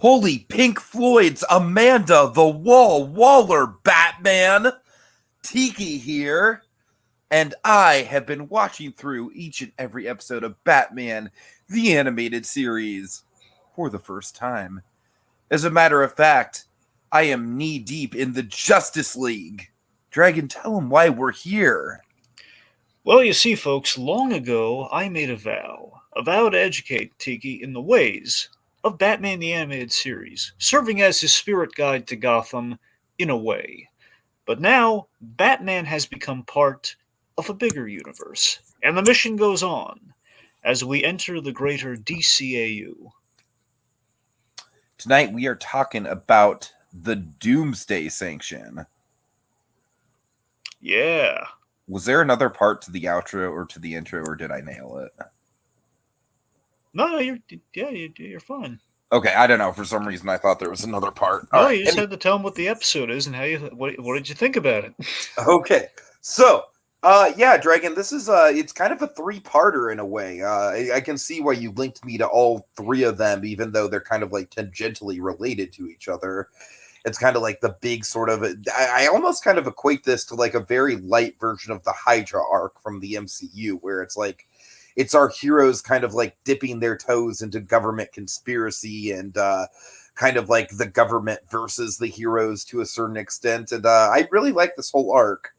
Holy Pink Floyd's Amanda the Wall Waller Batman! Tiki here, and I have been watching through each and every episode of Batman, the animated series, for the first time. As a matter of fact, I am knee deep in the Justice League. Dragon, tell him why we're here. Well, you see, folks, long ago I made a vow to educate Tiki in the ways of Batman the Animated Series, serving as his spirit guide to Gotham in a way. But now, Batman has become part of a bigger universe, and the mission goes on as we enter the greater DCAU. Tonight we are talking about the Doomsday Sanction. Yeah. Was there another part to the outro or to the intro, or did I nail it? No, you're fine. Okay, I don't know. For some reason, I thought there was another part. No, All right. you just had to tell him what the episode is and what did you think about it? Okay. So, yeah, Dragon, this is it's kind of a three-parter in a way. I can see why you linked me to all three of them, even though they're kind of like tangentially related to each other. It's kind of like the big sort of. I almost kind of equate this to like a very light version of the Hydra arc from the MCU, where it's like it's our heroes kind of like dipping their toes into government conspiracy and kind of like the government versus the heroes to a certain extent. And I really like this whole arc.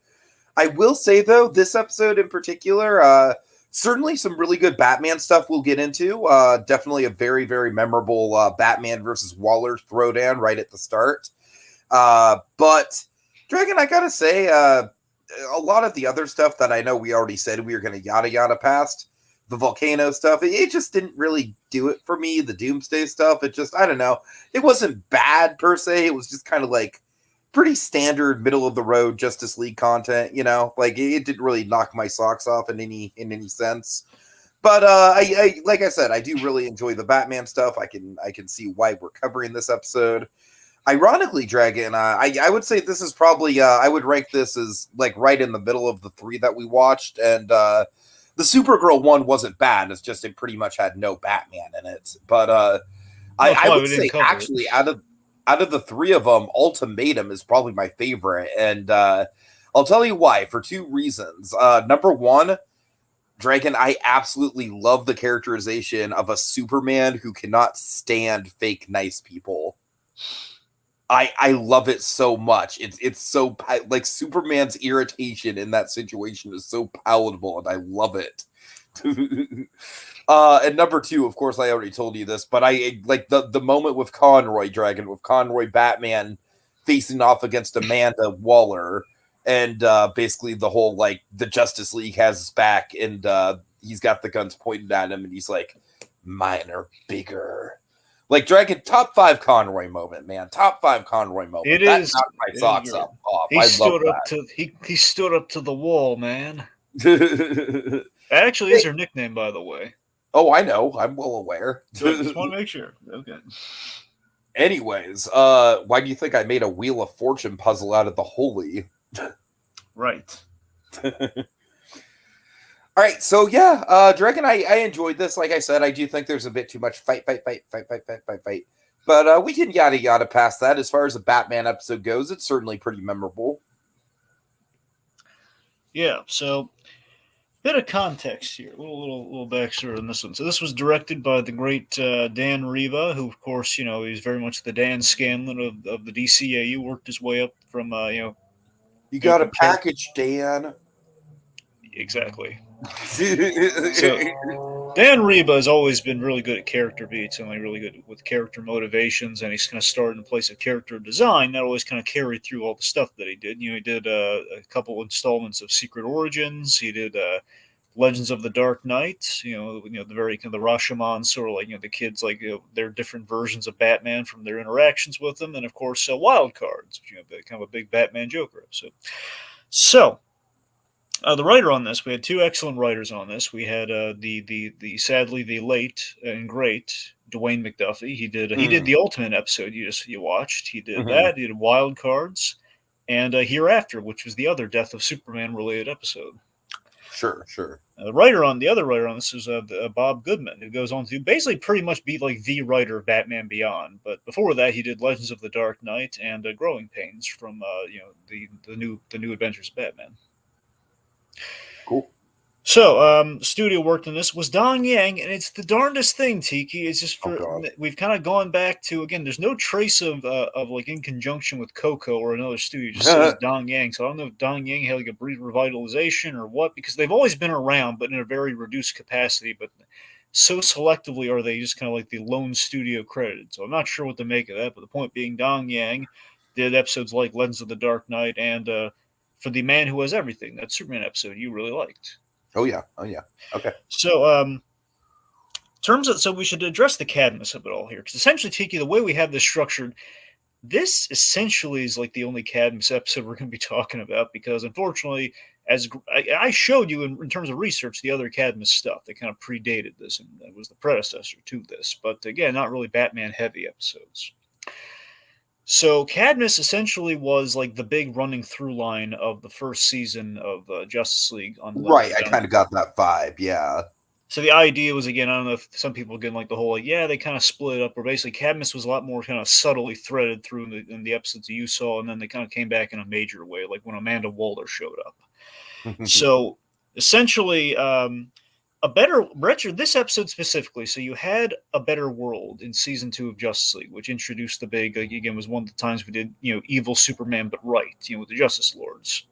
I will say, though, this episode in particular, certainly some really good Batman stuff we'll get into. Definitely a very, very memorable Batman versus Waller throwdown right at the start. But, Dragon, I gotta say, a lot of the other stuff that I know we already said we were going to yada yada past, the volcano stuff, it just didn't really do it for me. The Doomsday stuff, it just, I don't know. It wasn't bad per se. It was just kind of like pretty standard middle of the road Justice League content, you know, like it didn't really knock my socks off in any sense. But I like I said, I do really enjoy the Batman stuff. I can see why we're covering this episode. Ironically, Dragon, I would say this is probably I would rank this as like right in the middle of the three that we watched, and the Supergirl one wasn't bad. It's just it pretty much had no Batman in it. But That's I why would we didn't say cover it. actually out of the three of them, Ultimatum is probably my favorite, and I'll tell you why for two reasons. Number one, Dragon, I absolutely love the characterization of a Superman who cannot stand fake nice people. I love it so much. It's so like Superman's irritation in that situation is so palatable, and I love it. And number two, of course, I already told you this, but I like the moment with Conroy Dragon, with Conroy Batman facing off against Amanda Waller, and basically the whole like the Justice League has his back, and he's got the guns pointed at him, and he's like, "Mine are bigger." Like Dragon, top five Conroy moment, man. Top five Conroy moment. It That is. knocked my It is socks good. off. He I love stood up to he stood up to the wall, man. that. That actually is Hey, her nickname, by the way. oh, I know. I'm well aware. Good. Just want to make sure. Okay. Anyways, why do you think I made a Wheel of Fortune puzzle out of the Holy? Right. All right, so yeah, Dragon, I enjoyed this. Like I said, I do think there's a bit too much fight. But we can yada yada past that. As far as the Batman episode goes, it's certainly pretty memorable. Yeah. So, bit of context here. A little backstory on this one. So, this was directed by the great Dan Riva, who, of course, he's very much the Dan Scanlon of the DCAU. Worked his way up from You got a compared package, Dan. exactly. So Dan Reba has always been really good at character beats and like really good with character motivations, and he's kind of started in place of character design that always kind of carried through all the stuff that he did. He did a couple installments of Secret Origins. He did Legends of the Dark Knight. The very kind of the Rashomon sort of like the kids like their different versions of Batman from their interactions with them, and of course Wild Cards, kind of a big Batman Joker episode. So the writer on this, we had two excellent writers on this. We had the sadly the late and great Dwayne McDuffie. He did the Ultimate episode you watched. He did that. He did Wild Cards, and Hereafter, which was the other Death of Superman related episode. Sure, sure. The other writer on this is Bob Goodman, who goes on to basically pretty much be like the writer of Batman Beyond. But before that, he did Legends of the Dark Knight and Growing Pains from the new Adventures of Batman. Cool. So, studio worked on this was Dong Yang, and it's the darndest thing, Tiki. It's just Oh god. we've kind of gone back to again. There's no trace of like in conjunction with Coco or another studio. It just says Dong Yang. So I don't know if Dong Yang had like a brief revitalization or what, because they've always been around, but in a very reduced capacity. But so selectively are they just kind of like the lone studio credited. So I'm not sure what to make of that. But the point being, Dong Yang did episodes like Legends of the Dark Knight and for the Man Who Has Everything, that Superman episode you really liked. Oh yeah. Oh yeah. Okay. So, terms of so we should address the Cadmus of it all here, because essentially, Tiki, the way we have this structured, this essentially is like the only Cadmus episode we're going to be talking about, because unfortunately, as I showed you in terms of research, the other Cadmus stuff that kind of predated this and was the predecessor to this, but again, not really Batman heavy episodes. So Cadmus essentially was like the big running through line of the first season of Justice League on Right. Limited I kind of got that vibe. Yeah. So the idea was, again, I don't know if some people get like the whole like, yeah, they kind of split up, where basically Cadmus was a lot more kind of subtly threaded through in the episodes that you saw, and then they kind of came back in a major way, like when Amanda Waller showed up. So essentially, a better Richard, this episode specifically. So you had A Better World in season 2 of Justice League, which introduced the big, like, again, was one of the times we did, evil Superman but right, with the Justice Lords.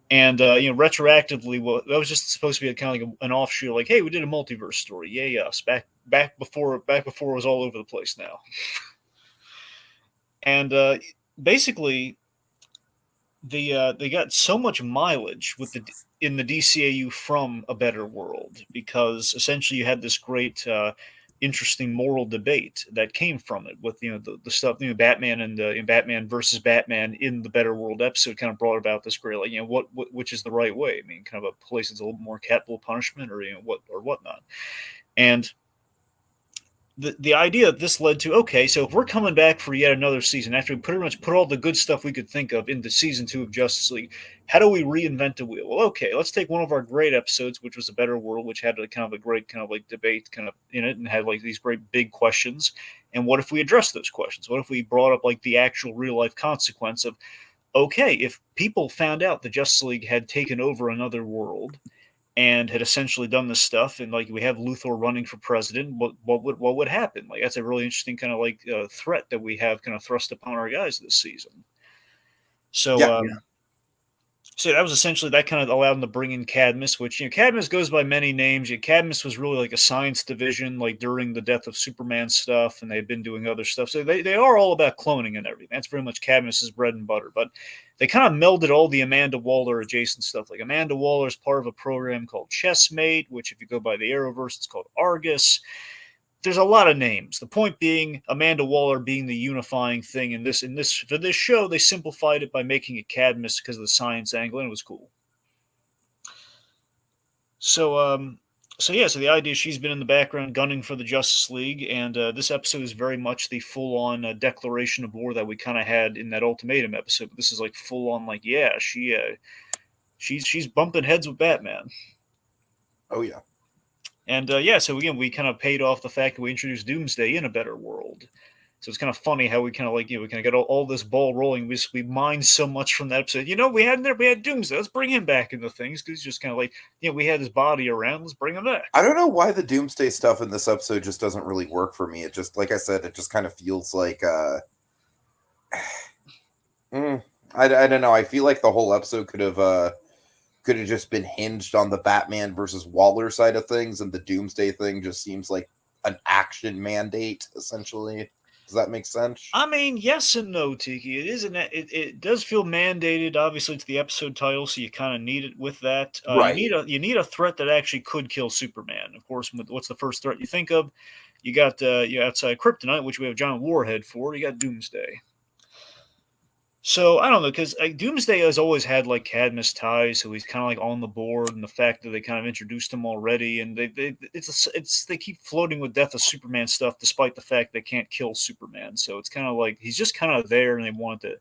And retroactively, well, that was just supposed to be kind of like an offshoot, like, hey, we did a multiverse story, yay us! Back before it was all over the place now. And basically, they got so much mileage in the DCAU from A Better World, because essentially you had this great interesting moral debate that came from it with the stuff, Batman and Batman versus Batman in the Better World episode kind of brought about this great, like, what which is the right way. I mean, kind of a place that's a little more capital punishment or what or whatnot. And the idea that this led to, okay, so if we're coming back for yet another season after we pretty much put all the good stuff we could think of into season 2 of Justice League, how do we reinvent the wheel? Well, okay, let's take one of our great episodes, which was A Better World, which had a kind of a great kind of like debate kind of in it and had like these great big questions. And what if we addressed those questions? What if we brought up like the actual real life consequence of, okay, if people found out the Justice League had taken over another world and had essentially done this stuff, and like we have Luthor running for president, what would happen? Like, that's a really interesting kind of like threat that we have kind of thrust upon our guys this season. So Yeah. so that was essentially, that kind of allowed them to bring in Cadmus, which, Cadmus goes by many names. Cadmus was really like a science division, like during the death of Superman stuff, and they've been doing other stuff. So they are all about cloning and everything. That's very much Cadmus's bread and butter. But they kind of melded all the Amanda Waller adjacent stuff. Like Amanda Waller is part of a program called Chessmate, which if you go by the Arrowverse, it's called Argus. There's a lot of names. The point being, Amanda Waller being the unifying thing in this for this show, they simplified it by making it Cadmus because of the science angle, and it was cool. So so the idea is she's been in the background gunning for the Justice League, and this episode is very much the full-on declaration of war that we kind of had in that Ultimatum episode. But this is like full-on, like, yeah, she's bumping heads with Batman. Oh yeah. And so again, we kind of paid off the fact that we introduced Doomsday in A Better World. So it's kind of funny how we kind of like, we kind of got all this ball rolling. We mined so much from that episode. We had Doomsday. Let's bring him back into things, because he's just kind of like, we had his body around. Let's bring him back. I don't know why the Doomsday stuff in this episode just doesn't really work for me. It just, like I said, it just kind of feels like I don't know. I feel like the whole episode could have just been hinged on the Batman versus Waller side of things, and the Doomsday thing just seems like an action mandate, essentially. Does that make sense? I mean, yes and no, Tiki. It does feel mandated, obviously, to the episode title, so you kind of need it with that. Right. You need a threat that actually could kill Superman. Of course, what's the first threat you think of? You got outside Kryptonite, which we have a giant warhead for. You got Doomsday. So I don't know, because Doomsday has always had like Cadmus ties, so he's kind of like on the board, and the fact that they kind of introduced him already, and they keep floating with Death of Superman stuff, despite the fact they can't kill Superman. So it's kind of like he's just kind of there, and they want to,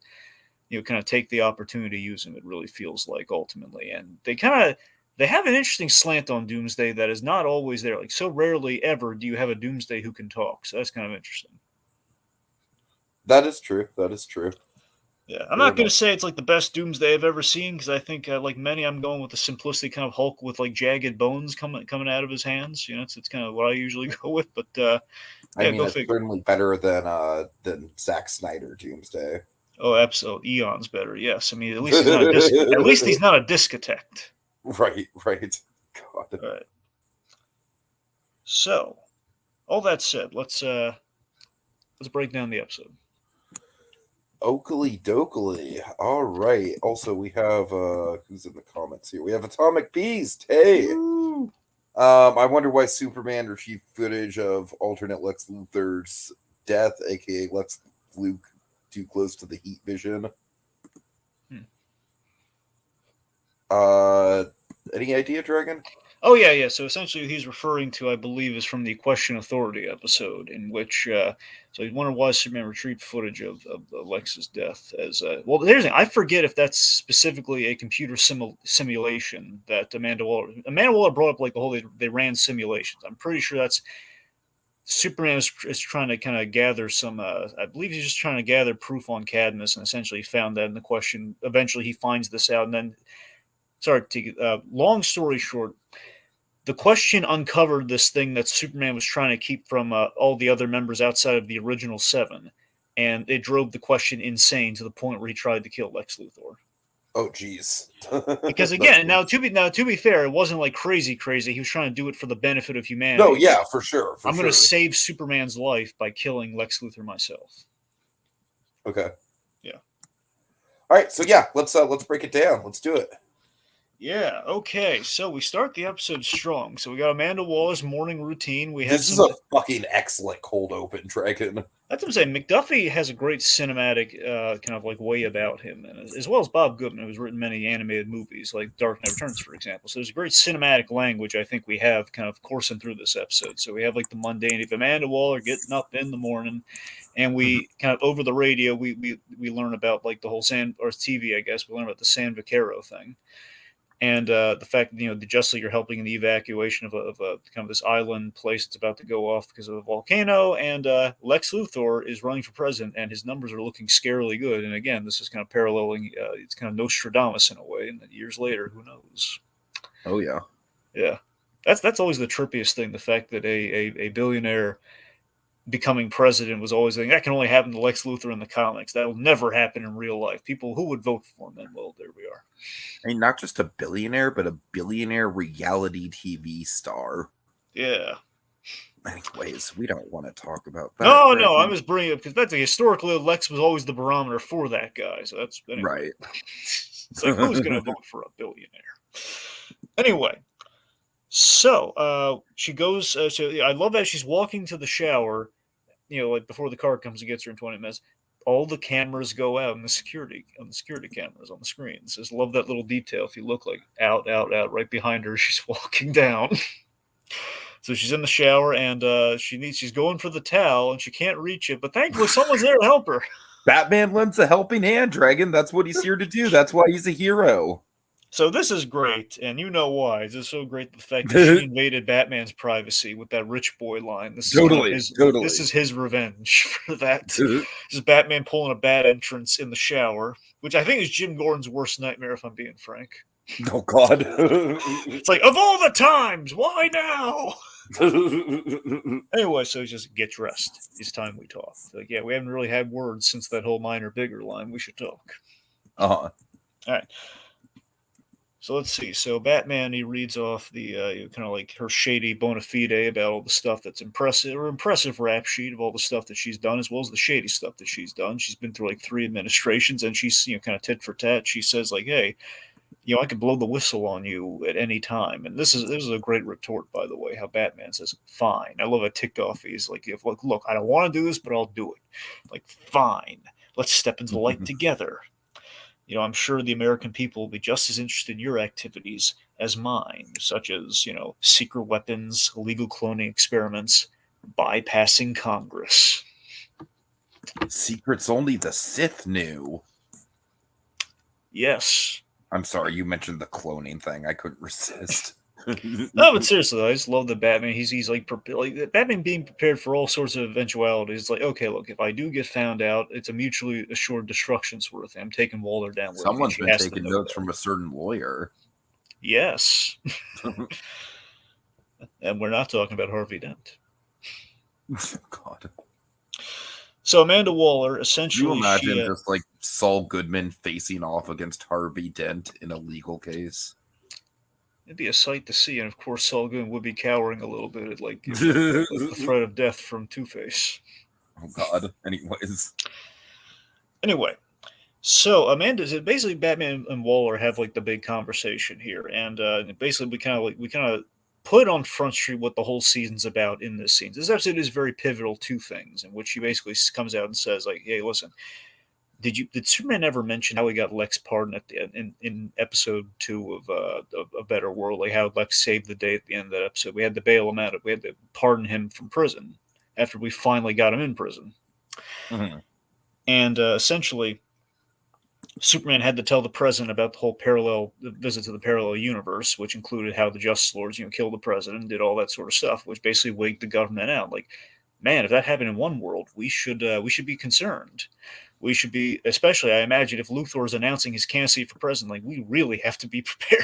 kind of take the opportunity to use him. It really feels like ultimately, and they kind of they have an interesting slant on Doomsday that is not always there. Like, so rarely ever do you have a Doomsday who can talk. So that's kind of interesting. That is true. That is true. Yeah, I'm Fair not going enough. to say it's like the best Doomsday I've ever seen because I think, like many, I'm going with the simplistic kind of Hulk with like jagged bones coming out of his hands. You know, it's kind of what I usually go with. But I yeah, mean, go it's figure. certainly better than Zack Snyder Doomsday. Oh, absolutely, eons better. Yes, I mean at least he's not a disc. At least he's not a discotect. Right, right. God. All right. So, all that said, let's break down the episode. Oakley Dokley. All right. Also, we have who's in the comments here? We have Atomic Beast. Hey. Woo! I wonder why Superman retrieved footage of alternate Lex Luthor's death, aka Lex Luke, too close to the heat vision. Hmm. Uh, any idea, Dragon? Oh yeah. So essentially, he's referring to, I believe, is from the Question Authority episode, in which so he wondered why Superman retrieved footage of Lex's death. As well, here's the thing: I forget if that's specifically a computer simulation that Amanda Waller brought up, like the whole they ran simulations. I'm pretty sure that's Superman is trying to kind of gather some. I believe he's just trying to gather proof on Cadmus, and essentially found that in the question. Eventually, he finds this out, and then sorry to long story short, the question uncovered this thing that Superman was trying to keep from all the other members outside of the original seven, and it drove the question insane to the point where he tried to kill Lex Luthor. Oh, geez. Because That's again, to be fair, it wasn't like crazy. He was trying to do it for the benefit of no, humanity. yeah, for sure, for I'm going to sure. save Superman's life by killing Lex Luthor myself. Okay. Yeah. All right. So yeah, let's break it down. Let's do it. Yeah. Okay. So we start the episode strong. So we got Amanda Waller's morning routine. We have This is some. a fucking excellent cold open, Dragon. That's what I'm saying. McDuffie has a great cinematic kind of like way about him, and as well as Bob Goodman, who's written many animated movies like Dark Knight Returns, for example. So there's a great cinematic language I think we have kind of coursing through this episode. So we have like the mundanity of Amanda Waller getting up in the morning, and we kind of over the radio we learn about like the whole San or TV, I guess. We learn about the San Vaquero thing, and the fact that the Justice League are helping in the evacuation of a kind of this island place that's about to go off because of a volcano, and Lex Luthor is running for president, and his numbers are looking scarily good. And again, this is kind of paralleling, it's kind of Nostradamus in a way, and then years later, who knows? Oh yeah. Yeah, that's always the trippiest thing. The fact that a billionaire becoming president was always like, that can only happen to Lex Luthor in the comics. That will never happen in real life. People who would vote for him, then well, there we are. I mean, not just a billionaire, but a billionaire reality TV star. Yeah. Anyways, we don't want to talk about that. No, I'm just bringing it up because that's historically Lex was always the barometer for that guy. So that's anyway. Right. It's like who's going to vote for a billionaire? Anyway, so she goes. So I love that she's walking to the shower. Like before the car comes and gets her in 20 minutes. All the cameras go out on the security cameras on the screens. Just love that little detail. If you look like out, right behind her, she's walking down. So she's in the shower and she's going for the towel and she can't reach it, but thankfully someone's there to help her. Batman lends a helping hand, Dragon. That's what he's here to do. That's why he's a hero. So this is great, and you know why. This is so great, the fact that she invaded Batman's privacy with that rich boy line. This is Totally. This is his revenge for that. This is Batman pulling a bad entrance in the shower, which I think is Jim Gordon's worst nightmare, if I'm being frank. Oh, God. It's like, of all the times, why now? Anyway, so just get dressed. It's time we talk. Like, yeah, we haven't really had words since that whole minor bigger line. We should talk. Uh-huh. All right. So let's see. So Batman, he reads off the kind of like her shady bona fide about all the stuff that's impressive rap sheet of all the stuff that she's done, as well as the shady stuff that she's done. She's been through like 3 administrations, and she's kind of tit for tat. She says like, "Hey, I could blow the whistle on you at any time." And this is a great retort, by the way. How Batman says, "Fine." I love how ticked off he is. Like, look, I don't want to do this, but I'll do it. Like, fine. Let's step into the light together. I'm sure the American people will be just as interested in your activities as mine, such as, secret weapons, illegal cloning experiments, bypassing Congress. Secrets only the Sith knew. Yes. I'm sorry, you mentioned the cloning thing. I couldn't resist. No, but seriously, I just love the Batman. He's like Batman being prepared for all sorts of eventualities. It's like, okay, look, if I do get found out, it's a mutually assured destruction sort of thing. I'm taking Waller down with me. Someone's She been has to taking know notes that. from a certain lawyer. Yes, and we're not talking about Harvey Dent. God. So Amanda Waller, Could you essentially, imagine just like Saul Goodman facing off against Harvey Dent in a legal case? it'd be a sight to see, and of course, Saul Goodman would be cowering a little bit at like the Oh threat of death from Two Face. God. Anyways. Anyway, so Amanda, basically Batman and Waller have like the big conversation here, and basically we kind of put on Front Street what the whole season's about in this scene. This episode is very pivotal to things, in which she basically comes out and says like, "Hey, listen, did Superman ever mention how he got Lex pardoned at the in episode 2 of A Better World? Like how Lex saved the day at the end of that episode. We had to bail him out. We had to pardon him from prison after we finally got him in prison, Mhm. and essentially." Superman had to tell the president about the whole parallel the visit to the parallel universe, which included how the Justice Lords, killed the president, did all that sort of stuff, which basically wigged the government out. Like, man, if that happened in one world, we should be concerned. We should be, especially, I imagine, if Luthor is announcing his candidacy for president, like we really have to be prepared.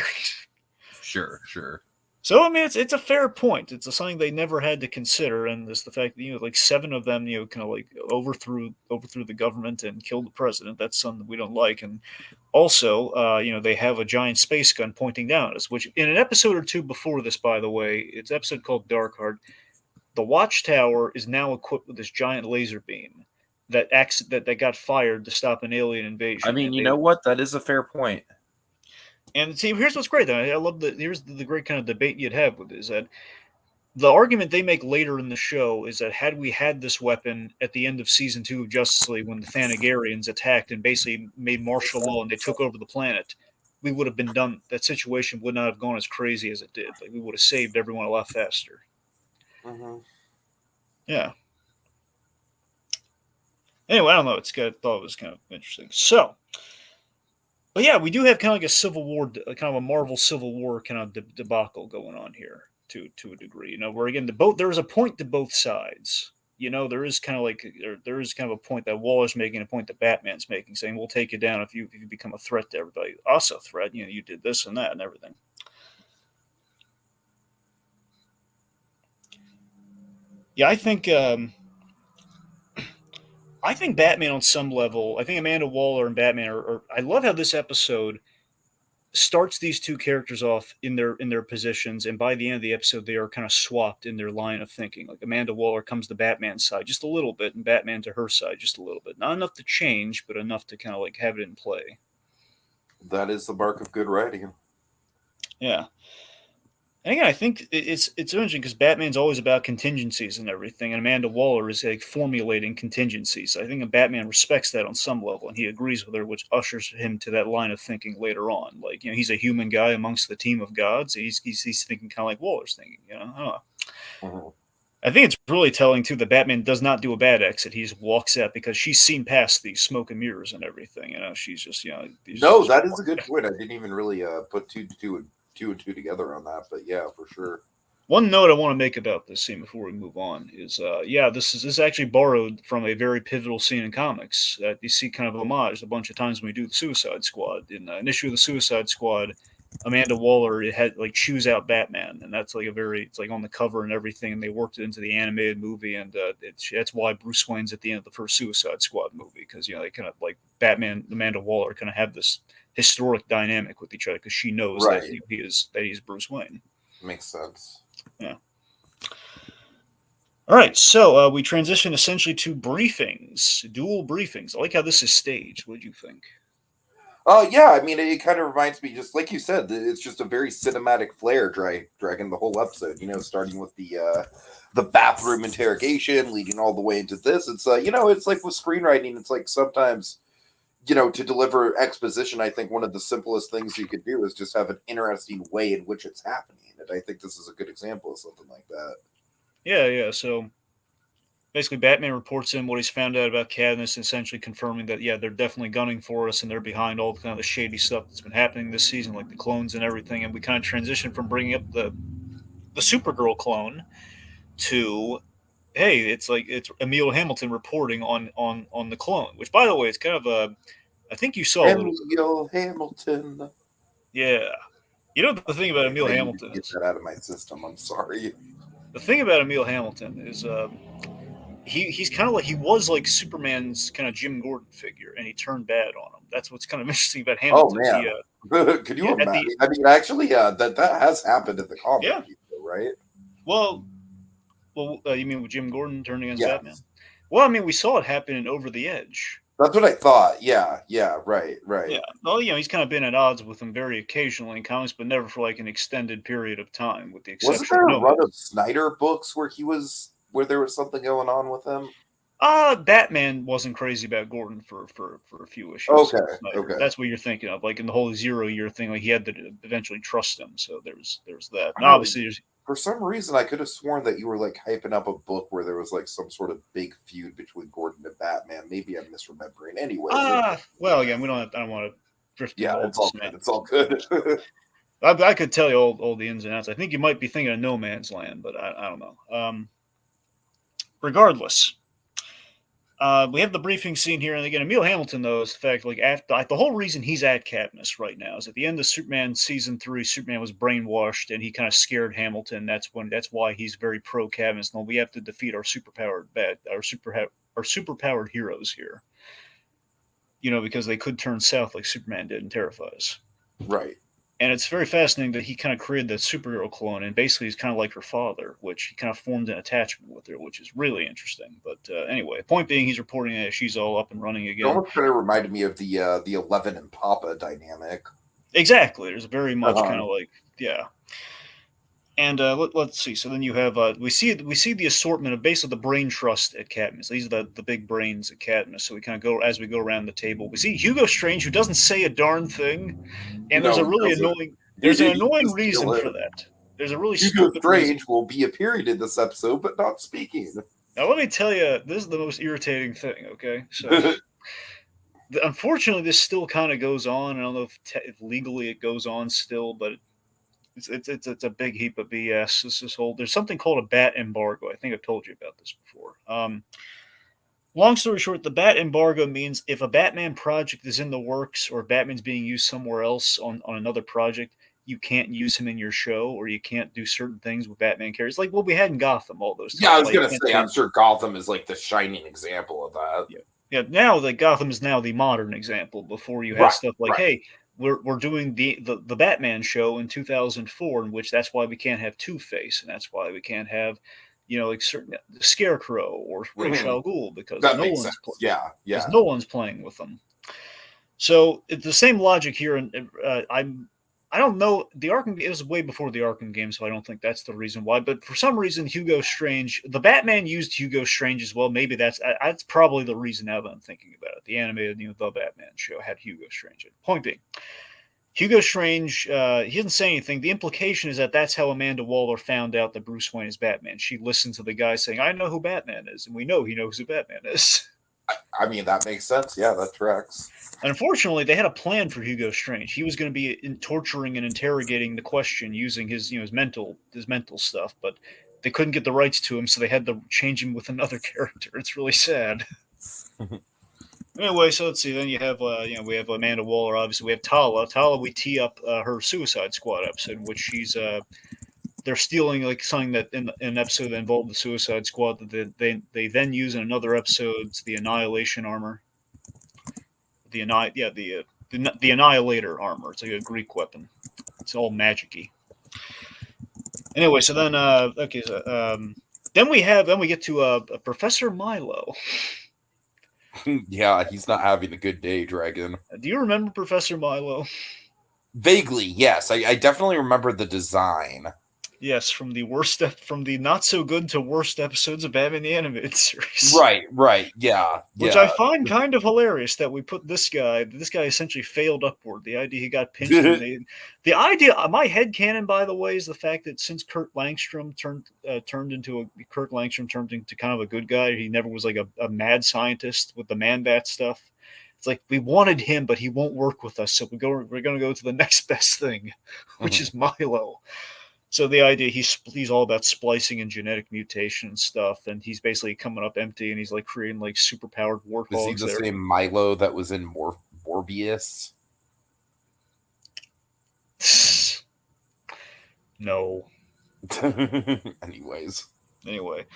Sure, sure. So I mean, it's a fair point. It's something they never had to consider, and it's the fact that like 7 of them, kind of like overthrew the government and killed the president. That's something we don't like, and also, they have a giant space gun pointing down at us. Which in an episode or two before this, by the way, it's an episode called Darkheart. The Watchtower is now equipped with this giant laser beam that got fired to stop an alien I invasion, mean, and you know what? That is a fair point. see, here's what's great. Though. I love here's the great kind of debate you'd have with is that the argument they make later in the show is that had we had this weapon at the end of season 2 of Justice League when the Thanagarians attacked and basically made martial law and they took over the planet, we would have been done. That situation would not have gone as crazy as it did. Like we would have saved everyone a lot faster. Mhm. Yeah. Anyway, I don't know. I thought it was kind of interesting. So, but yeah, we do have kind of like a Civil War, kind of a Marvel Civil War kind of debacle going on here to a degree. Where again there is a point to both sides. There is kind of like there is kind of a point that Waller's making, a point that Batman's making, saying we'll take you down if you become a threat to everybody. Us a threat. You did this and that and everything. Yeah, I think Batman on some level. I think Amanda Waller and Batman are. I love how this episode starts these two characters off in their positions, and by the end of the episode, they are kind of swapped in their line of thinking. Like Amanda Waller comes to Batman's side just a little bit, and Batman to her side just a little bit. Not enough to change, but enough to kind of like have it in play. That is the mark of good writing. Yeah. And again, I think it's interesting because Batman's always about contingencies and everything, and Amanda Waller is like formulating contingencies. I think Batman respects that on some level, and he agrees with her, which ushers him to that line of thinking later on. Like he's a human guy amongst the team of gods. He's thinking kind of like Waller's thinking. I don't know. Mhm. I think it's really telling too that Batman does not do a bad exit. He just walks out because she's seen past the smoke and mirrors and everything. She's just No, that is a good point. I didn't even really put two and two together on that, but yeah, for sure. One note I want to make about this scene before we move on is, this is actually borrowed from a very pivotal scene in comics that you see kind of homaged a bunch of times when we do the Suicide Squad. In an issue of the Suicide Squad, Amanda Waller had like choose out Batman, and that's like it's like on the cover and everything, and they worked it into the animated movie, and that's why Bruce Wayne's at the end of the first Suicide Squad movie because they kind of like Batman, Amanda Waller kind of have this historic dynamic with each other because she knows that Right. he's Bruce Wayne. Makes sense. Yeah. All right, so we transition essentially to briefings, dual briefings. I like how this is staged. What do you think? Yeah, I mean, it kind of reminds me, just like you said, it's just a very cinematic flair, dragging the whole episode. Starting with the bathroom interrogation, leading all the way into this. It's it's like with screenwriting. It's like sometimes, to deliver exposition, I think one of the simplest things you could do is just have an interesting way in which it's happening. And I think this is a good example of something like that. Yeah. So basically Batman reports in what he's found out about Cadmus, essentially confirming that yeah, they're definitely gunning for us and they're behind all the kind of the shady stuff that's been happening this season, like the clones and everything. And we kind of transition from bringing up the Supergirl clone to hey, it's Emil Hamilton reporting on the clone, which by the way, it's kind of a I think you saw a little bit. Emil Hamilton. Yeah, you know the thing about Emil I need to Hamilton get is that out of my system. I'm sorry. the thing about Emil Hamilton is he's kind of like he was like Superman's kind of Jim Gordon figure, and he turned bad on him. That's what's kind of interesting about Oh Hamilton. Is he man, could you yeah at imagine? the I mean, actually, that has happened in the comic, yeah right? well you mean with Jim Gordon turning against Batman? Yes, Well, I mean we saw it happen in Over the Edge. that's what I thought. Yeah, yeah, right, right. Yeah, well, he's kind of been at odds with him very occasionally in comics, but never for like an extended period of time, with the Wasn't exception of there a No run Man's. of Snyder books where there was something going on with him? Batman wasn't crazy about Gordon for a few issues. Okay, Snyder, okay. that's what you're thinking of, like in the whole 0 year thing. Like he had to eventually trust him, so there's that. I And don't know. obviously, there's For some reason, I could have sworn that you were like hyping up a book where there was like some sort of big feud between Gordon and Batman. Maybe I'm misremembering. Anyways, well, again, we don't. I don't want to drift yeah, into all it's the all good. It's all good. I could tell you all the ins and outs. I think you might be thinking of No Man's Land, but I don't know. Regardless, we have the briefing scene here, and again, Emil Hamilton, though, is the fact like after like, the whole reason he's at Cadmus right now is at the end of Superman season 3. Superman was brainwashed, and he kind of scared Hamilton. That's why he's very pro Cadmus. And we have to defeat our superpowered heroes here. Because they could turn south like Superman did and terrify us. Right. And it's very fascinating that he kind of created the Supergirl clone, and basically he's kind of like her father, which he kind of formed an attachment with her, which is really interesting. But anyway, point being, he's reporting that she's all up and running It again. almost kind of reminded me of the 11 and Papa dynamic. Exactly. There's very much kind of like yeah. And let's see. So then you have we see the assortment of basically the brain trust at Cadmus. These are the big brains at Cadmus. So we kind of go as we go around the table. We see Hugo Strange, who doesn't say a darn thing, and there's a really annoying. There's an annoying reason for that. There's a really Hugo stupid Strange reason. will be appearing in this episode, but not speaking. Now let me tell you, this is the most irritating thing. Okay, so unfortunately, this still kind of goes on. I don't know if legally it goes on still, but it's a big heap of BS. There's something called a bat embargo. I think I've told you about this before. Long story short, the bat embargo means if a Batman project is in the works or Batman's being used somewhere else on another project, you can't use him in your show, or you can't do certain things with Batman characters, like what we had in Gotham all those times. Yeah, I was gonna say, I'm sure Gotham is like the shining example of that. Yeah. Now that Gotham is now the modern example. Before you had stuff like, hey, we're doing the Batman show in 2004, in which that's why we can't have Two-Face, and that's why we can't have, like certain Scarecrow or Ra's al Ghul, because that makes sense. Because no one's playing with them. So it's the same logic here, and I don't know. The Arkham, it was way before the Arkham game, so I don't think that's the reason why. But for some reason, Hugo Strange, the Batman used Hugo Strange as well. Maybe that's probably the reason now that I'm thinking about it. The animated, the Batman show had Hugo Strange. Point being, Hugo Strange, he didn't say anything. The implication is that that's how Amanda Waller found out that Bruce Wayne is Batman. She listened to the guy saying, "I know who Batman is," and we know he knows who Batman is. I mean, that makes sense. Yeah, that tracks. Unfortunately, they had a plan for Hugo Strange. He was going to be torturing and interrogating the Question using his mental stuff, but they couldn't get the rights to him, so they had to change him with another character. It's really sad. Anyway, so let's see. Then you have we have Amanda Waller. Obviously, we have Tala. Tala, we tee up her Suicide Squad episode, in which she's they're stealing like something that in an episode that involved the Suicide Squad that they then use in another episode, the Annihilation armor. The Annihilator armor. It's like a Greek weapon. It's all magic-y. Anyway, so then then we get to Professor Milo. Yeah, he's not having a good day, Dragon. Do you remember Professor Milo? Vaguely, yes. I definitely remember the design. Yes, from the not so good to worst episodes of Batman the Animated Series. Right, yeah, Which I yeah. find kind of hilarious that we put this guy. This guy essentially failed upward. The idea he got pinched, and the idea. My head canon, by the way, is the fact that since Kurt Langstrom turned into kind of a good guy. He never was like a mad scientist with the Man Bat stuff. It's like we wanted him, but he won't work with us. So we're going to go to the next best thing, which Mhm. is Milo. So the idea he's all about splicing and genetic mutation and stuff, and he's basically coming up empty, and he's like creating like super powered Is he warthogs the there. same Milo that was in Morbius? No. Anyways. Anyway,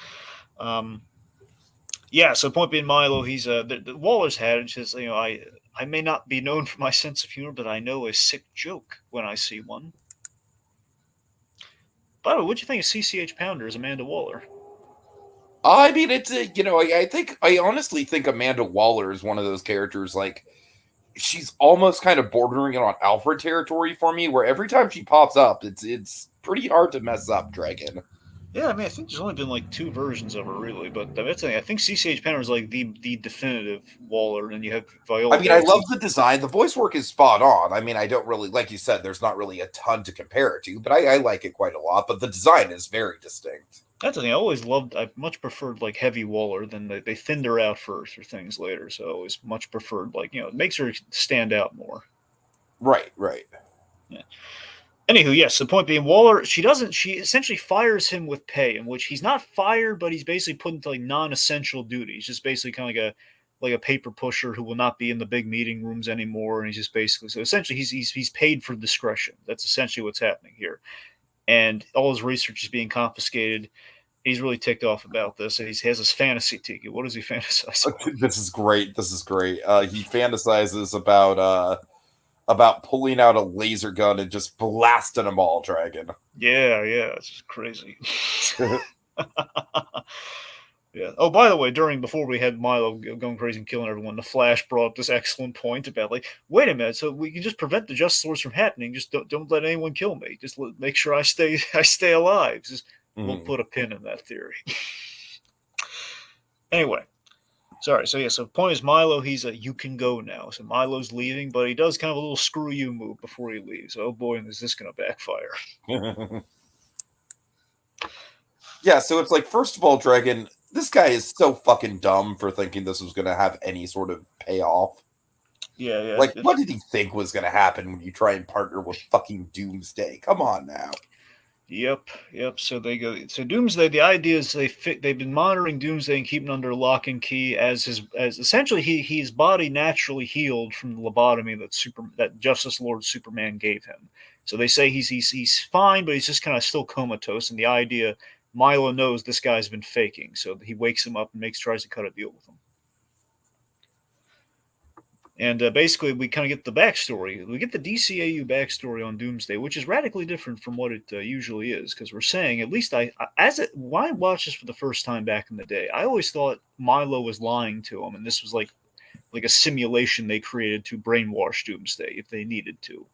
yeah. So point being, Milo, he's the Waller's had it. Says I may not be known for my sense of humor, but I know a sick joke when I see one. By the way, what'd you think of CCH Pounder as Amanda Waller? I mean, it's I honestly think Amanda Waller is one of those characters like she's almost kind of bordering on Alfred territory for me, where every time she pops up, it's pretty hard to mess up Dragon. Yeah, I mean, I think there's only been like two versions of her, really. But that's the thing. I think CCH Pounder is like the definitive Waller, and you have I Viola mean, I Davis. love the design. The voice work is spot on. I mean, I don't really, like you said, there's not really a ton to compare it to, but I like it quite a lot. But the design is very distinct. That's the thing. I much preferred like heavy Waller than they thinned her out for things later. So I always much preferred it makes her stand out more. Right. Yeah. Anywho, yes. The point being, Waller, she essentially fires him with pay, in which he's not fired, but he's basically put into like non-essential duties. Just basically kind of like a paper pusher who will not be in the big meeting rooms anymore, and he's just basically so essentially he's paid for discretion. That's essentially what's happening here, and all his research is being confiscated. He's really ticked off about this. He has his fantasy ticket. What does he fantasize about? This is great. This is great. He fantasizes about pulling out a laser gun and just blasting them all, Dragon. Yeah, it's just crazy. Yeah. Oh, by the way, before we had Milo going crazy and killing everyone, the Flash brought up this excellent point about like, wait a minute, so we can just prevent the Justice Wars from happening. Just don't let anyone kill me. Just make sure I stay alive. Just we'll Mhm. put a pin in that theory. Anyway, sorry. So yeah. So the point is, Milo, he's a you can go now. So Milo's leaving, but he does kind of a little screw you move before he leaves. Oh boy, is this going to backfire? Yeah, so it's like, first of all, Dragon, this guy is so fucking dumb for thinking this was going to have any sort of payoff. Yeah. Like, what did he think was going to happen when you try and partner with fucking Doomsday? Come on now. Yep. So they go. So Doomsday. The idea is they've been monitoring Doomsday and keeping under lock and key as essentially his body naturally healed from the lobotomy that Justice Lord Superman gave him. So they say he's fine, but he's just kind of still comatose. And the idea, Milo knows this guy's been faking, so he wakes him up and tries to cut a deal with him. And basically, we kind of get the backstory. We get the DCAU backstory on Doomsday, which is radically different from what it usually is. Because we're saying, at least when I watched this for the first time back in the day, I always thought Milo was lying to him, and this was like a simulation they created to brainwash Doomsday if they needed to.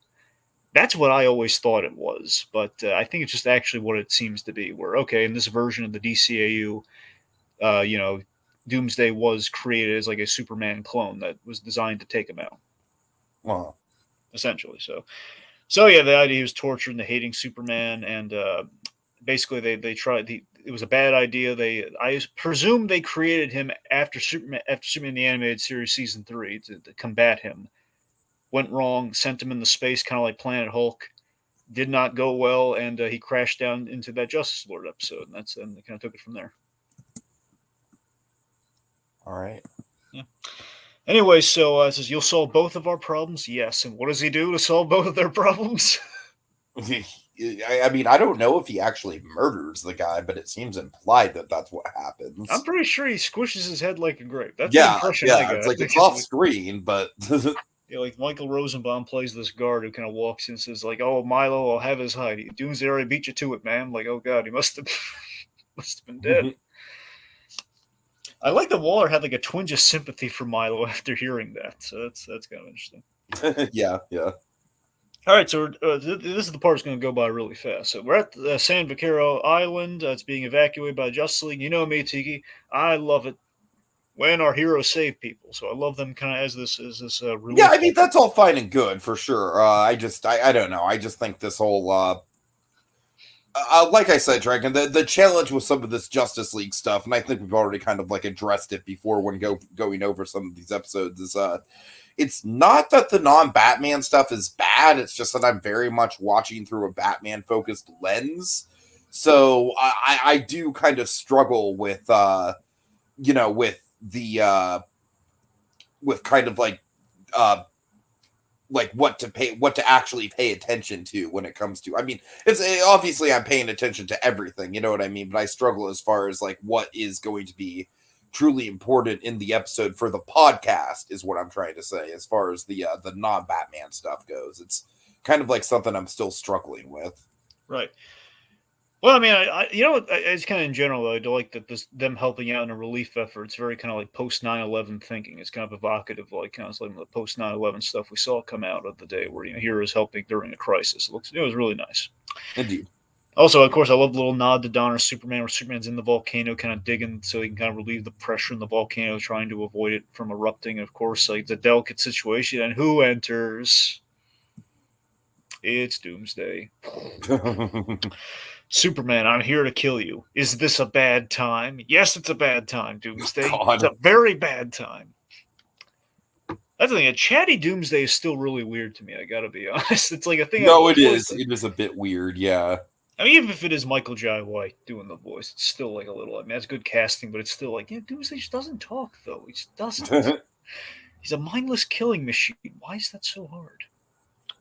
That's what I always thought it was, but I think it's just actually what it seems to be. Where okay, in this version of the DCAU, uh, you know, Doomsday was created as like a Superman clone that was designed to take him out Well, essentially. So yeah, the idea he was tortured and hating Superman, and basically they tried. It was a bad idea. I presume they created him after Superman the animated series season 3 to combat him. Went wrong, sent him into space, kind of like Planet Hulk. Did not go well, and he crashed down into that Justice Lord episode, and they kind of took it from there. all right. Yeah. Anyway, so it says you'll solve both of our problems. Yes, and what does he do to solve both of their problems? I mean, I don't know if he actually murders the guy, but it seems implied that that's what I'm happens. pretty sure he squishes his head like a grape. That's the Yeah, impression I yeah. got. It's I like think it's it's off screen, but like Michael Rosenbaum plays this guard who kind of walks in and says like, "Oh, Milo, I'll have his hide. Doomsday already beat you to it, man." Like, oh god, he must have must have been dead. I like that Waller had like a twinge of sympathy for Milo after hearing that. So that's kind of interesting. yeah. All right, so this is the part that's going to go by really fast. So we're at San Vaquero Island. It's being evacuated by Justice League. You know me, Tiki. I love it when our heroes save people. So I love them kind of as this Yeah, relief I mean effort. that's all fine and good for sure. I don't know. I just think this whole like I said, Dragon, the challenge with some of this Justice League stuff, and I think we've already kind of like addressed it before when going over some of these episodes, is it's not that the non-Batman stuff is bad, it's just that I'm very much watching through a Batman focused lens. So I do kind of struggle with with the with kind of uh what to actually pay attention to when it comes to. I mean, it's obviously I'm paying attention to everything, you know what I mean, but I struggle as far as like what is going to be truly important in the episode for the podcast is what I'm trying to say as far as the non-Batman stuff goes. It's kind of like something I'm still struggling with. Right. Well, I mean, you know, it's kind of in general though. I do like that them helping out in a relief effort. It's very kind of like post 9/11 thinking. It's kind of evocative, like kind of like the post 9/11 stuff we saw come out of the day, where heroes helping during a crisis. It was really nice. Indeed. Also, of course, I love the little nod to Donner Superman, where Superman's in the volcano, kind of digging so he can kind of relieve the pressure in the volcano, trying to avoid it from erupting. And of course, like the delicate situation, and who enters? It's Doomsday. Superman, I'm here to kill you. Is this a bad time? Yes, it's a bad time, Doomsday. God. It's a very bad time. That's the thing. A chatty Doomsday is still really weird to me. I gotta be honest. It's like a thing. No, it is. It is a bit weird. Yeah. I mean, even if it is Michael Jai White doing the voice, it's still like a little. I mean, that's good casting, but it's still like, yeah, Doomsday just doesn't talk though. He just doesn't. He's a mindless killing machine. Why is that so hard?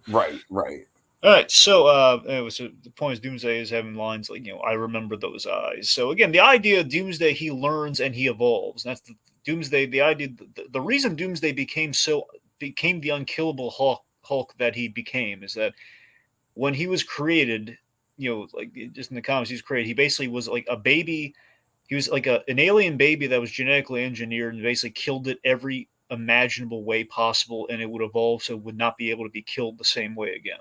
Right. Right. All right, so so the point is Doomsday is having lines like, I remember those eyes. So again, the idea of Doomsday, he learns and he evolves. That's the Doomsday. The idea, the reason Doomsday became the unkillable Hulk that he became is that when he was created, like just in the comics, he was created. He basically was like a baby. He was like an alien baby that was genetically engineered and basically killed it every imaginable way possible, and it would evolve so it would not be able to be killed the same way again.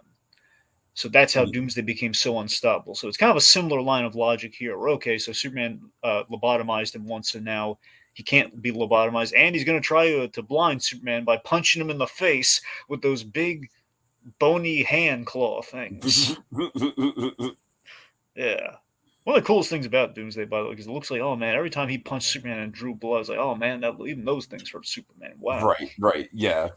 So that's how Doomsday became so unstoppable. So it's kind of a similar line of logic here. Where, okay, so Superman lobotomized him once, and now he can't be lobotomized, and he's going to try to blind Superman by punching him in the face with those big, bony hand claw things. Yeah. One of the coolest things about Doomsday, by the way, because it looks like, oh man, every time he punched Superman and drew blood, it's like, oh man, even those things hurt Superman. Wow. Right. Yeah.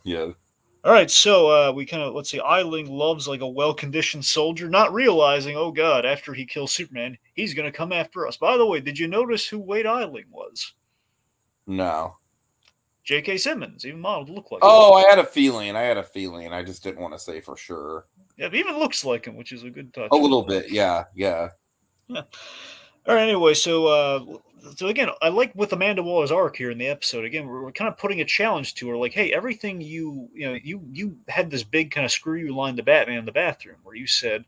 All right, so we kind of, let's see, Eiling loves like a well-conditioned soldier, not realizing, oh god, after he kills Superman, he's going to come after us. By the way, did you notice who Wade Eiling was? No. J.K. Simmons, even modeled to look like him. Oh, I had a feeling. I just didn't want to say for sure. Yeah, it even looks like him, which is a good touch. A little bit, yeah. All right, anyway, so again, I like with Amanda Waller's arc here in the episode. Again, we're kind of putting a challenge to her, like, hey, everything you had this big kind of screw you line to Batman in the bathroom, where you said,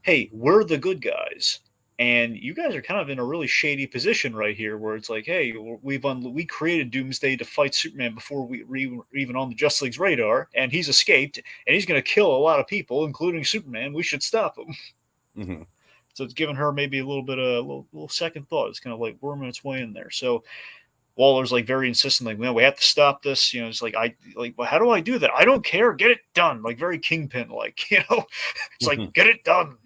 hey, we're the good guys, and you guys are kind of in a really shady position right here, where it's like, hey, we created Doomsday to fight Superman before we were even on the Justice League's radar, and he's escaped, and he's going to kill a lot of people, including Superman. We should stop him. Mm-hmm. So it's given her maybe a little bit of a little second thought. It's kind of like worming its way in there. So Waller's like very insistent, like, we have to stop this. It's like, well, how do I do that? I don't care. Get it done. Like very Kingpin, like, it's like, get it done.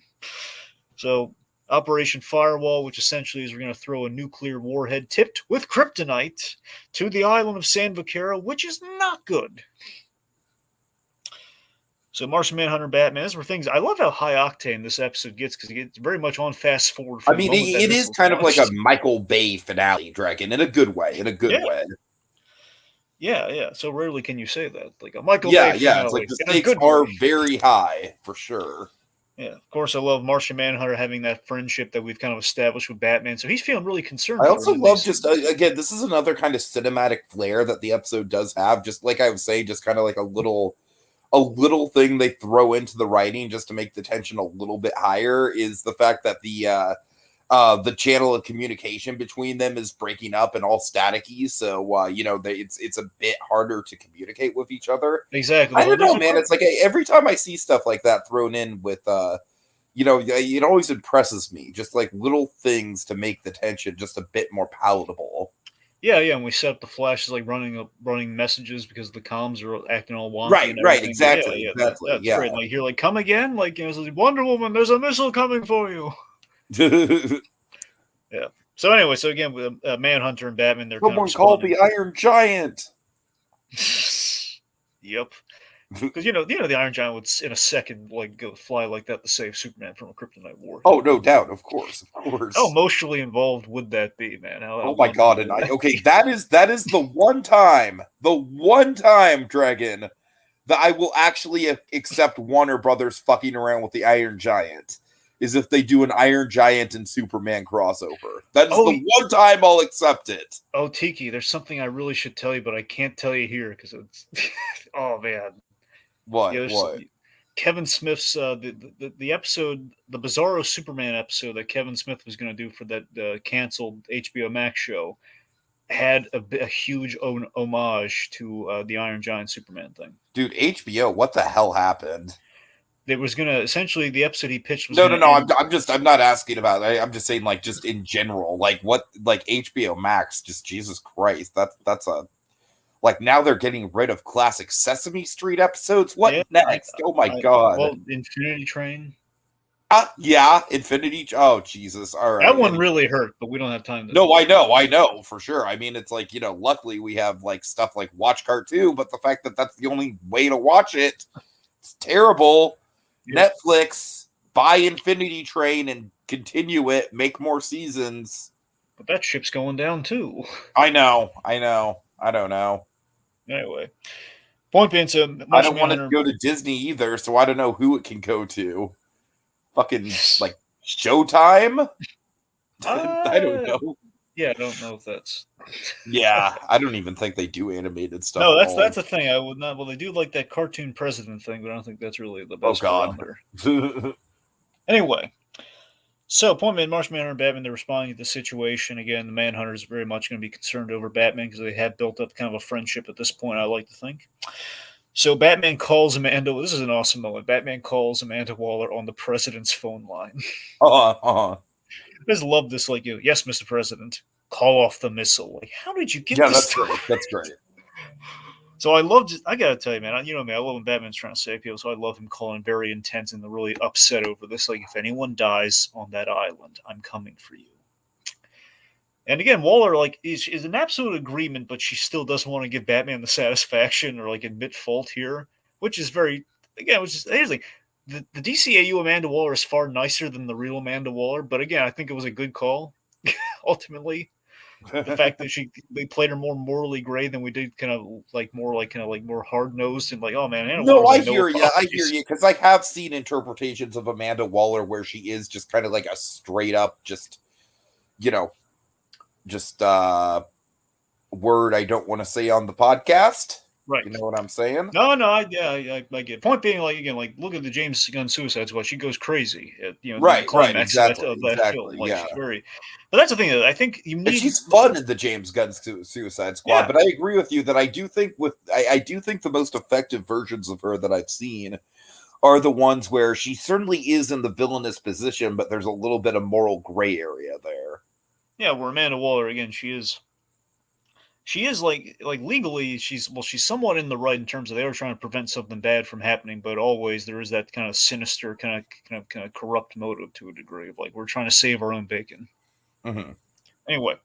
So Operation Firewall, which essentially is we're going to throw a nuclear warhead tipped with kryptonite to the island of San Vaquero, which is not good. So Martian Manhunter and Batman, those were things. I love how high octane this episode gets because it gets very much on fast forward. I mean, it is kind of like a Michael Bay finale, Dragon, in a good way. Way. Yeah. So rarely can you say that, like a Michael Bay finale. Yeah. It's like the stakes are very high for sure. Yeah, of course, I love Martian Manhunter having that friendship that we've kind of established with Batman, so he's feeling really concerned. I also love just, again, this is another kind of cinematic flair that the episode does have, just like I was saying, just kind of like a little thing they throw into the writing just to make the tension a little bit higher is the fact that the channel of communication between them is breaking up and all staticky. So, it's a bit harder to communicate with each other. Exactly. I Well, don't know, man. It's like every time I see stuff like that thrown in with, it always impresses me. Just like little things to make the tension just a bit more palatable. Yeah, and we set up the flashes like running messages because the comms are acting all wonky Right, and right, everything. But exactly. that's Yeah. great. Like you're like, come again? Like, it's like, Wonder Woman, there's a missile coming for you. Yeah. So anyway, again with Manhunter and Batman, they're kind of Someone called responding. the Iron Giant. Yep. Because the Iron Giant would in a second like go fly like that to save Superman from a kryptonite war. Oh, no doubt, of course. How emotionally involved would that be, man? Oh my god! And that is the one time, Dragon, that I will actually accept Warner Brothers fucking around with the Iron Giant is if they do an Iron Giant and Superman crossover. That is the one time I'll accept it. Oh, Tiki, there's something I really should tell you, but I can't tell you here because it's. Oh man. What? What? Kevin Smith's the episode, the Bizarro Superman episode that Kevin Smith was going to do for that canceled HBO Max show, had a huge homage to the Iron Giant Superman thing. Dude, HBO, what the hell happened? It was going to essentially the episode he pitched was no. I'm not asking about it. I'm just saying like just in general, like what like HBO Max, just Jesus Christ, that's a. Like now they're getting rid of classic Sesame Street episodes. What next? Oh my god! Well, Infinity Train. Yeah, Infinity. Oh Jesus! All right, that one really hurt, but we don't have time. No, I know for sure. I mean, it's like luckily we have like stuff like Watch Cartoon, but the fact that that's the only way to watch it, it's terrible. Yeah. Netflix, buy Infinity Train and continue it. Make more seasons. But that ship's going down too. I know. I don't know. Anyway, point being, so I don't want to go to Disney either, so I don't know who it can go to. Fucking like Showtime. I don't know. Yeah, I don't know if that's. Yeah, I don't even think they do animated stuff. No, that's the thing. I would not. Well, they do like that cartoon president thing, but I don't think that's really the best. Oh God. Anyway. So, point made, Martian Manhunter and Batman, they're responding to the situation. Again, the Manhunter is very much going to be concerned over Batman because they have built up kind of a friendship at this point, I like to think. So, Batman calls Amanda. This is an awesome moment. Batman calls Amanda Waller on the president's phone line. I just love this. Like, yes, Mr. President, call off the missile. Like, how did you get this? That's great. That's great. So I gotta tell you, man, I love when Batman's trying to save people, so I love him calling very intense and really upset over this. Like, if anyone dies on that island, I'm coming for you. And again, Waller, like, is in absolute agreement, but she still doesn't want to give Batman the satisfaction or, like, admit fault here, which is here's the DCAU Amanda Waller is far nicer than the real Amanda Waller, but again, I think it was a good call, ultimately. The fact that they played her more morally gray than we did, kind of more hard nosed and like, oh man, no, I hear you, because I have seen interpretations of Amanda Waller where she is just kind of like a straight up, word I don't want to say on the podcast. Right. You know what I'm saying? No, I get. Point being, like, again, like, look at the James Gunn Suicide Squad. She goes crazy at the climax of that film. Like, she's very. But that's the thing. I think you need. And she's fun in the James Gunn Suicide Squad. Yeah. But I agree with you that I do think the most effective versions of her that I've seen are the ones where she certainly is in the villainous position, but there's a little bit of moral gray area there. Yeah, where Amanda Waller, again, she is like legally she's somewhat in the right in terms of they are trying to prevent something bad from happening, but always there is that kind of sinister, kind of corrupt motive to a degree of like we're trying to save our own bacon. Mm-hmm. Anyway,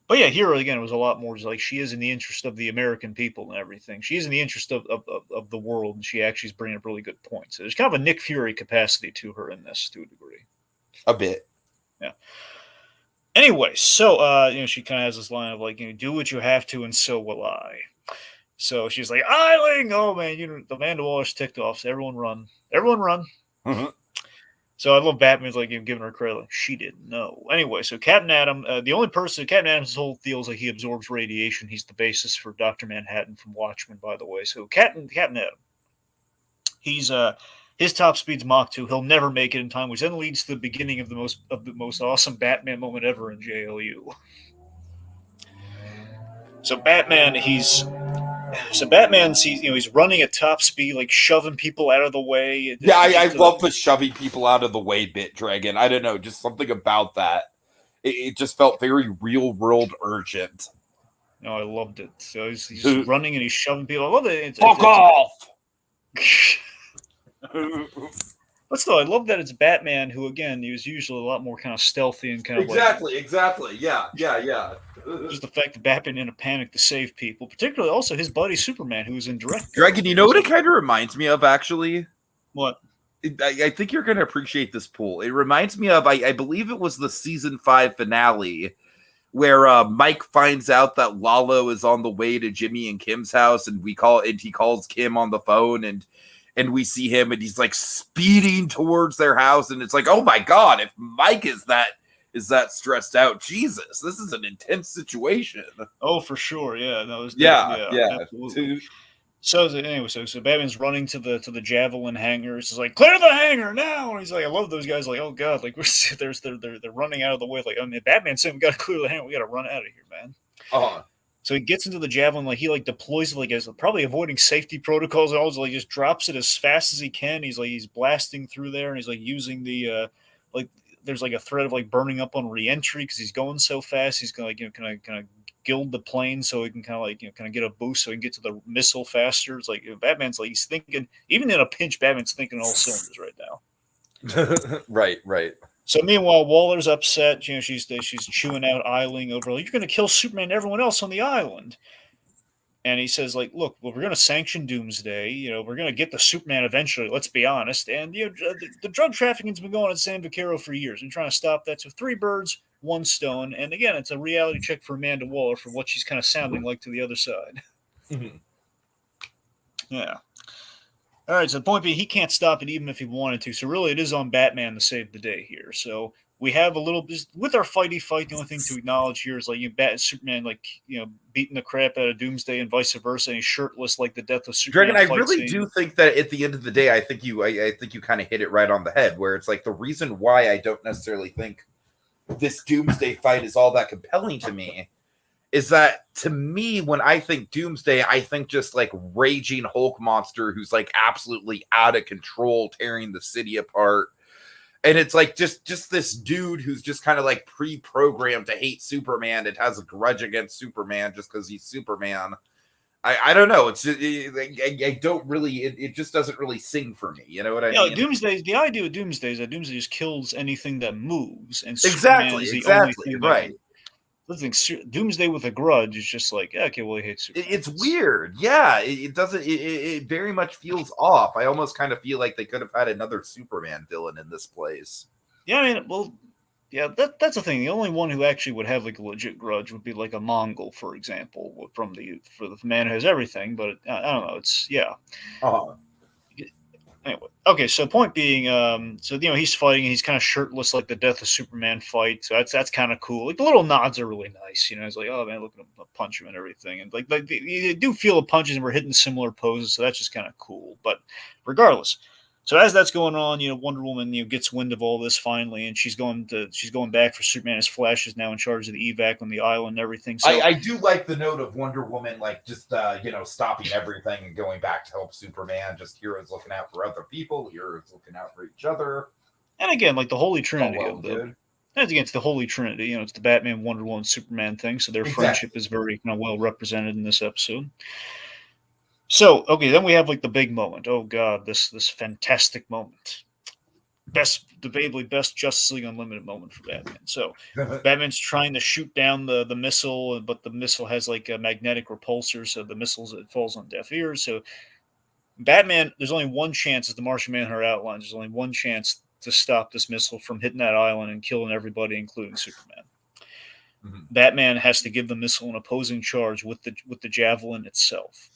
but yeah, here again it was a lot more just like she is in the interest of the American people and everything. She is in the interest of the world, and she actually is bringing up really good points. So there's kind of a Nick Fury capacity to her in this to a degree. A bit, yeah. Anyway, so she kind of has this line of like, do what you have to, and so will I. So she's like, Eiling, oh man, the Amanda Waller's ticked off. So everyone run. Mm-hmm. So I love Batman's like giving her credit. Like, she didn't know. Anyway, so Captain Adam, Captain Adam's whole deal is like he absorbs radiation. He's the basis for Dr. Manhattan from Watchmen, by the way. So Captain Adam, he's His top speed's Mach 2. He'll never make it in time, which then leads to the beginning of the most awesome Batman moment ever in JLU. So Batman's he's running at top speed, like shoving people out of the way. Yeah, I love the shoving people out of the way bit, Dragon. I don't know, just something about that. It just felt very real world urgent. No, I loved it. So he's running and he's shoving people. I love it. Fuck off! But still, I love that it's Batman, who again he was usually a lot more kind of stealthy and kind of exactly. Yeah. Just the fact that Batman in a panic to save people, particularly also his buddy Superman, who was in direct. Dragon, you know what it kind of reminds me of, actually? What? I think you're going to appreciate this pool. It reminds me of, I believe it was the season 5 finale, where Mike finds out that Lalo is on the way to Jimmy and Kim's house, and he calls Kim on the phone, and we see him, and he's like speeding towards their house, and it's like, oh my god, if Mike is that stressed out, Jesus, this is an intense situation. Oh, for sure, yeah, no, yeah, absolutely. So anyway, so Batman's running to the Javelin hangars. He's like, clear the hangar now! And he's like, I love those guys. Like, oh god, like they're running out of the way. Like, I mean, Batman's saying we got to clear the hangar. We got to run out of here, man. So he gets into the Javelin, like he like deploys it, like as probably avoiding safety protocols, and all, like just drops it as fast as he can. He's blasting through there, and he's like using the like there's like a threat of like burning up on re-entry because he's going so fast. He's gonna like kind of gild the plane so he can kind of get a boost so he can get to the missile faster. It's like Batman's like he's thinking, even in a pinch, Batman's thinking all cylinders right now. Right. So meanwhile, Waller's upset. You know, she's chewing out Eiling over, like, you're going to kill Superman and everyone else on the island. And he says, like, look, well, we're going to sanction Doomsday. You know, we're going to get the Superman eventually. Let's be honest. And you know, the drug trafficking's been going on in San Vaquero for years. We're trying to stop that. So 3 birds, 1 stone. And again, it's a reality check for Amanda Waller for what she's kind of sounding like to the other side. Yeah. All right, so the point being, he can't stop it even if he wanted to. So really, it is on Batman to save the day here. So we have a little bit with our fighty fight. The only thing to acknowledge here is like Superman, like beating the crap out of Doomsday and vice versa. And he's shirtless like the death of Superman. Dragon, I really do think that at the end of the day, I think you kind of hit it right on the head. Where it's like the reason why I don't necessarily think this Doomsday fight is all that compelling to me is that, to me, when I think Doomsday, I think just like raging Hulk monster who's like absolutely out of control, tearing the city apart. And it's like just this dude who's just kind of like pre-programmed to hate Superman and has a grudge against Superman just because he's Superman. I don't know. It's just, I don't really. It just doesn't really sing for me. You know what I mean? Doomsday. The idea of Doomsday is that Doomsday just kills anything that moves, and exactly, only thing right. Doomsday with a grudge is just like, okay, well, he hates Superman. It's weird. Yeah, it doesn't. It very much feels off. I almost kind of feel like they could have had another Superman villain in this place. Yeah, I mean, well, yeah, that's the thing. The only one who actually would have like a legit grudge would be like a Mongol, for example, for the man who has everything. But I don't know. It's Anyway, okay. So point being, he's fighting. He's kind of shirtless, like the Death of Superman fight. So that's kind of cool. Like the little nods are really nice. You know, it's like, oh man, look at him, I'll punch him and everything. And like you do feel the punches, and we're hitting similar poses. So that's just kind of cool. But regardless, so as that's going on, Wonder Woman, gets wind of all this finally, and she's going back for Superman as Flash is now in charge of the evac on the island and everything. So I do like the note of Wonder Woman, like just stopping everything and going back to help Superman. Just heroes looking out for other people, heroes looking out for each other. And again, like the Holy Trinity it's the Holy Trinity. It's the Batman, Wonder Woman, Superman thing. So their friendship is very well represented in this episode. So, okay, then we have like the big moment. Oh God, this fantastic moment. Debatably best Justice League Unlimited moment for Batman. So Batman's trying to shoot down the missile, but the missile has like a magnetic repulsor, so it falls on deaf ears. So Batman, there's only one chance, as the Martian Manhunter outlines, there's only one chance to stop this missile from hitting that island and killing everybody, including Superman. Batman has to give the missile an opposing charge with the javelin itself.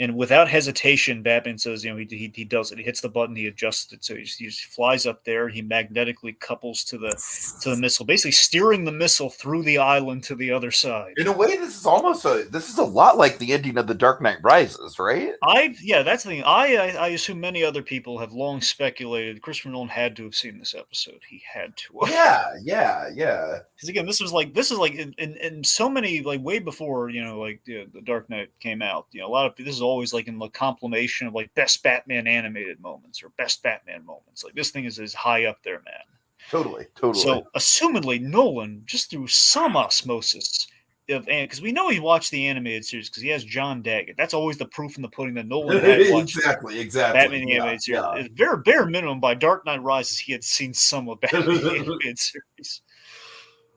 And without hesitation, Batman says, he does it. He hits the button, he adjusts it, so he just flies up there. He magnetically couples to the missile, basically steering the missile through the island to the other side. In a way, this is a lot like the ending of The Dark Knight Rises, right? That's the thing. I assume many other people have long speculated Christopher Nolan had to have seen this episode. He had to have. Yeah. Because again, this is like in so many, like way before the Dark Knight came out. A lot of this is always like in the compilation of like best Batman animated moments or best Batman moments. Like this thing is high up there, man. Totally. So, assumedly, Nolan, just through some osmosis, because we know he watched the animated series because he has John Daggett. That's always the proof in the pudding that Nolan had watched exactly. Batman the animated series. Yeah. Very bare minimum, by Dark Knight Rises, he had seen some of Batman the animated series.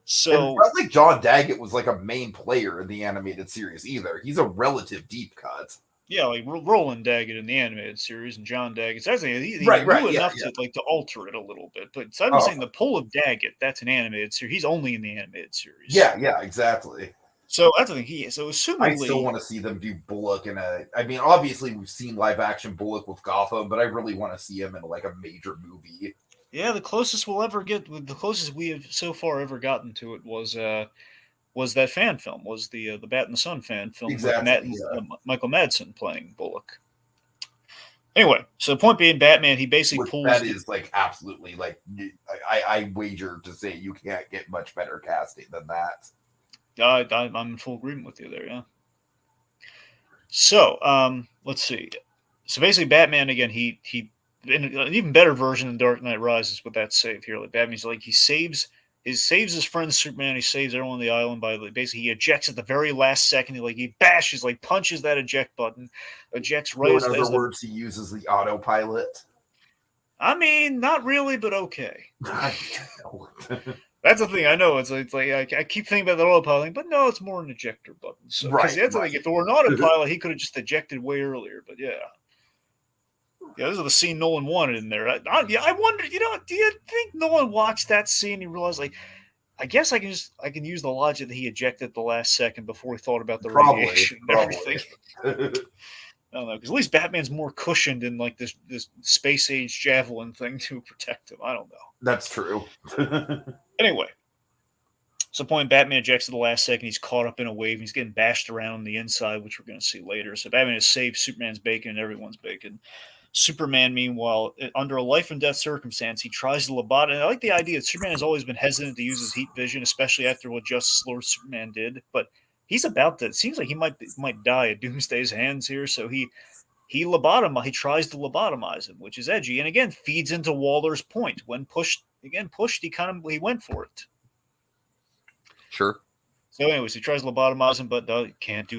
So, and probably John Daggett was like a main player in the animated series either. He's a relative deep cut. Yeah, like Roland Daggett in the animated series and John Daggett. He knew enough to alter it a little bit. But I'm saying the pull of Daggett, that's an animated series. He's only in the animated series. Yeah, exactly. So that's the thing. So assumedly, I still want to see them do Bullock in a. I mean, obviously we've seen live action Bullock with Gotham, but I really want to see him in like a major movie. Yeah, the closest we'll ever get, the closest we have so far ever gotten to it was that fan film, was the Bat and the Sun fan film with Michael Madsen playing Bullock. Anyway, so the point being, Batman, he basically pulls. That is like absolutely like I wager to say you can't get much better casting than that. I'm in full agreement with you there. Yeah. So let's see. So basically, Batman again, he in an even better version of Dark Knight Rises with that save here. Like Batman's like he saves his friend Superman. He saves everyone on the island by basically he ejects at the very last second. He bashes, like punches that eject button, ejects right. So in other words, he uses the autopilot. I mean, not really, but okay. That's the thing. I know it's like I keep thinking about the autopilot, but no, it's more an ejector button. So that's the thing. If it were an autopilot, he could have just ejected way earlier. But yeah. Yeah, this is the scene Nolan wanted in there. I wonder, do you think Nolan watched that scene and he realized, like, I guess I can use the logic that he ejected at the last second before he thought about the radiation and everything. I don't know, because at least Batman's more cushioned in like this space age javelin thing to protect him. I don't know. That's true. Anyway, so point Batman ejects at the last second. He's caught up in a wave. He's getting bashed around on the inside, which we're going to see later. So Batman has saved Superman's bacon and everyone's bacon. Superman, meanwhile, under a life and death circumstance, he tries to lobotomize. And I like the idea that Superman has always been hesitant to use his heat vision, especially after what Justice Lord Superman did. But he's about to. It seems like he might die at Doomsday's hands here. So he tries to lobotomize him, which is edgy, and again feeds into Waller's point. When pushed, he went for it. Sure. So, anyways, he tries to lobotomize him, but can't